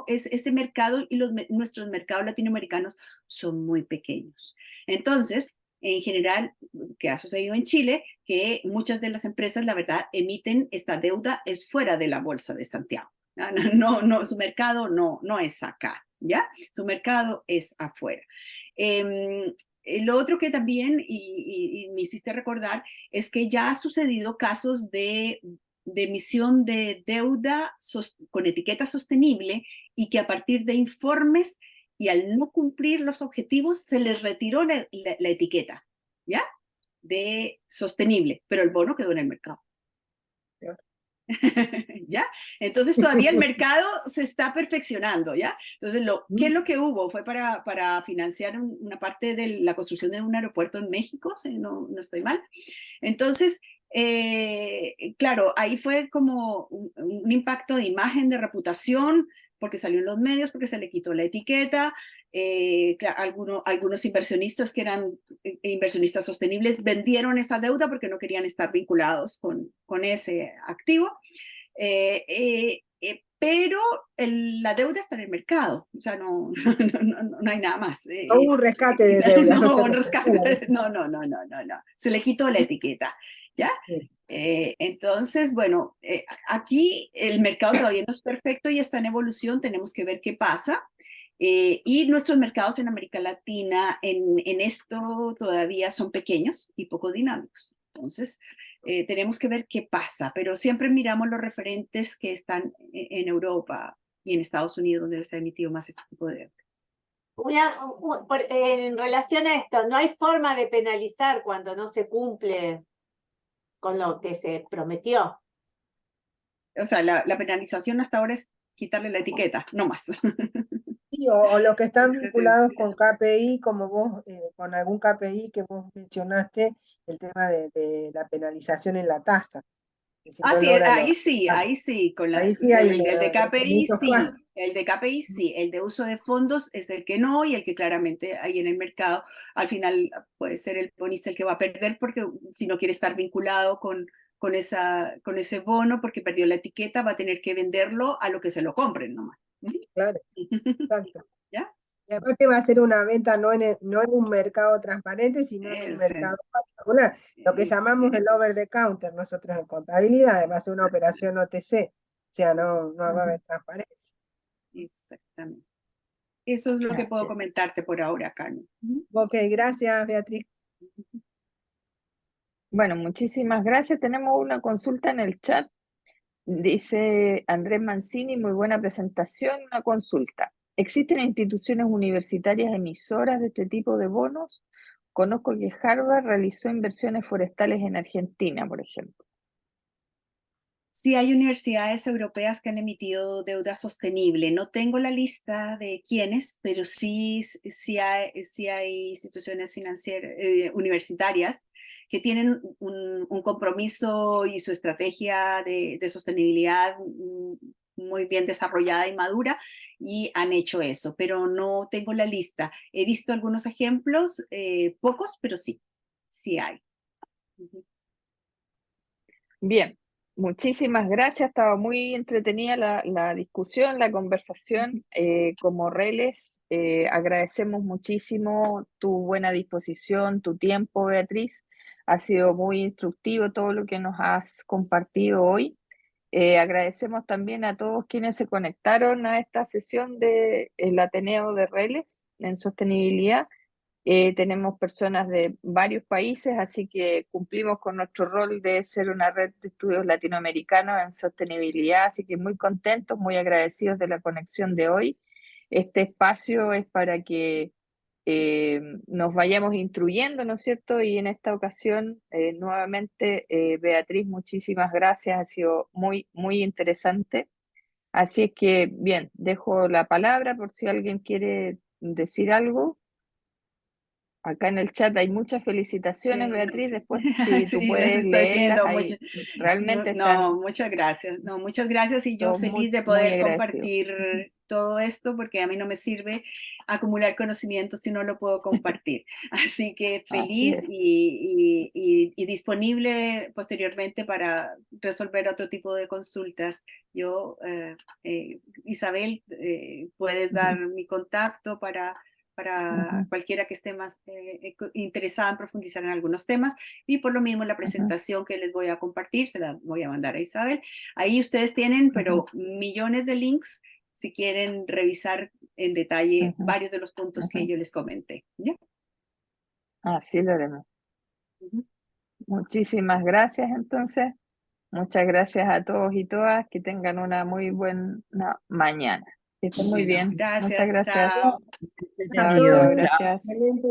Speaker 3: mercado, y nuestros mercados latinoamericanos son muy pequeños. Entonces, en general, que ha sucedido en Chile, que muchas de las empresas, la verdad, emiten esta deuda es fuera de la Bolsa de Santiago. No, su mercado no es acá, ¿ya? Su mercado es afuera. Lo otro que también, y me hiciste recordar, es que ya ha sucedido casos de emisión de deuda con etiqueta sostenible, y que a partir de informes y al no cumplir los objetivos se les retiró la etiqueta, ¿ya? De sostenible, pero el bono quedó en el mercado. ¿Ya? Entonces todavía el mercado se está perfeccionando, ¿ya? Entonces, ¿qué es lo que hubo? Fue para financiar una parte de la construcción de un aeropuerto en México, si no estoy mal. Entonces, claro, ahí fue como un impacto de imagen, de reputación, porque salió en los medios, porque se le quitó la etiqueta. Algunos inversionistas que eran inversionistas sostenibles vendieron esa deuda porque no querían estar vinculados con ese activo. Pero la deuda está en el mercado, o sea, no hay nada más.
Speaker 9: No hubo un rescate de deuda.
Speaker 3: No. Se le quitó la etiqueta, ¿ya? Sí. Entonces, bueno, aquí el mercado todavía no es perfecto y está en evolución, tenemos que ver qué pasa. Y nuestros mercados en América Latina en esto todavía son pequeños y poco dinámicos. Entonces, tenemos que ver qué pasa, pero siempre miramos los referentes que están en Europa y en Estados Unidos, donde se ha emitido más este tipo de deuda.
Speaker 5: En relación a esto, ¿no hay forma de penalizar cuando no se cumple con lo que se prometió?
Speaker 3: O sea, la penalización hasta ahora es quitarle la etiqueta, no más.
Speaker 9: Sí, o los que están vinculados con KPI, como vos, con algún KPI que vos mencionaste, el tema de la penalización en la tasa.
Speaker 3: Sí, ahí sí, con el de KPI sí, el de KPI sí, el de uso de fondos es el que no, y el que claramente hay en el mercado, al final puede ser el bonista el que va a perder, porque si no quiere estar vinculado con ese bono porque perdió la etiqueta, va a tener que venderlo a lo que se lo compren nomás.
Speaker 9: claro, exacto.
Speaker 3: ¿Ya?
Speaker 9: Y aparte va a ser una venta no en un mercado transparente, sino en un
Speaker 3: Es,
Speaker 9: mercado particular. Lo que llamamos el over the counter, nosotros en contabilidad, va a ser una operación OTC, o sea, no va a haber transparencia.
Speaker 3: exactamente. Eso es lo que puedo comentarte por ahora, Carmen.
Speaker 9: Ok, gracias, Beatriz.
Speaker 1: Bueno, muchísimas gracias. Tenemos una consulta en el chat. Dice Andrés Mancini, muy buena presentación, una consulta. ¿Existen instituciones universitarias emisoras de este tipo de bonos? Conozco que Harvard realizó inversiones forestales en Argentina, por ejemplo.
Speaker 3: Sí, hay universidades europeas que han emitido deuda sostenible. No tengo la lista de quiénes, pero sí hay instituciones financieras, universitarias que tienen un compromiso y su estrategia de sostenibilidad muy bien desarrollada y madura y han hecho eso, pero no tengo la lista. He visto algunos ejemplos, pocos, pero sí hay.
Speaker 1: Bien, muchísimas gracias. Estaba muy entretenida la discusión, la conversación. Como Reles, agradecemos muchísimo tu buena disposición, tu tiempo, Beatriz. Ha sido muy instructivo todo lo que nos has compartido hoy. Agradecemos también a todos quienes se conectaron a esta sesión del Ateneo de Reles en sostenibilidad. Tenemos personas de varios países, así que cumplimos con nuestro rol de ser una red de estudios latinoamericanos en sostenibilidad, así que muy contentos, muy agradecidos de la conexión de hoy. Este espacio es para que nos vayamos instruyendo, ¿no es cierto? Y en esta ocasión, nuevamente, Beatriz, muchísimas gracias, ha sido muy, muy interesante. Así es que, bien, dejo la palabra por si alguien quiere decir algo. Acá en el chat hay muchas felicitaciones, Beatriz. Después, si tú
Speaker 3: Sí, las
Speaker 1: puedes
Speaker 3: estoy
Speaker 1: leerlas,
Speaker 3: viendo.
Speaker 1: ahí realmente
Speaker 3: No,
Speaker 1: están
Speaker 3: muchas gracias. No, muchas gracias y yo
Speaker 1: todos
Speaker 3: feliz
Speaker 1: muy,
Speaker 3: de
Speaker 1: muy
Speaker 3: poder
Speaker 1: agradecidos.
Speaker 3: compartir todo esto porque a mí no me sirve acumular conocimiento si no lo puedo compartir. Así que
Speaker 1: Así
Speaker 3: feliz
Speaker 1: es.
Speaker 3: y disponible posteriormente para resolver otro tipo de consultas. Yo, Isabel, puedes dar mi contacto para cualquiera que esté más interesada en profundizar en algunos temas. Y por lo mismo la presentación que les voy a compartir, se la voy a mandar a Isabel. Ahí ustedes tienen, pero millones de links si quieren revisar en detalle varios de los puntos que yo les comenté. ¿Ya?
Speaker 1: Así lo haremos. Muchísimas gracias, entonces. Muchas gracias a todos y todas. Que tengan una muy buena mañana. Que estén muy
Speaker 3: Bueno,
Speaker 1: bien.
Speaker 3: gracias.
Speaker 1: Muchas gracias.
Speaker 3: Chao.
Speaker 1: Chao,
Speaker 2: Bienvenidos.
Speaker 1: chao,
Speaker 2: Chao.
Speaker 1: gracias.
Speaker 9: Excelente.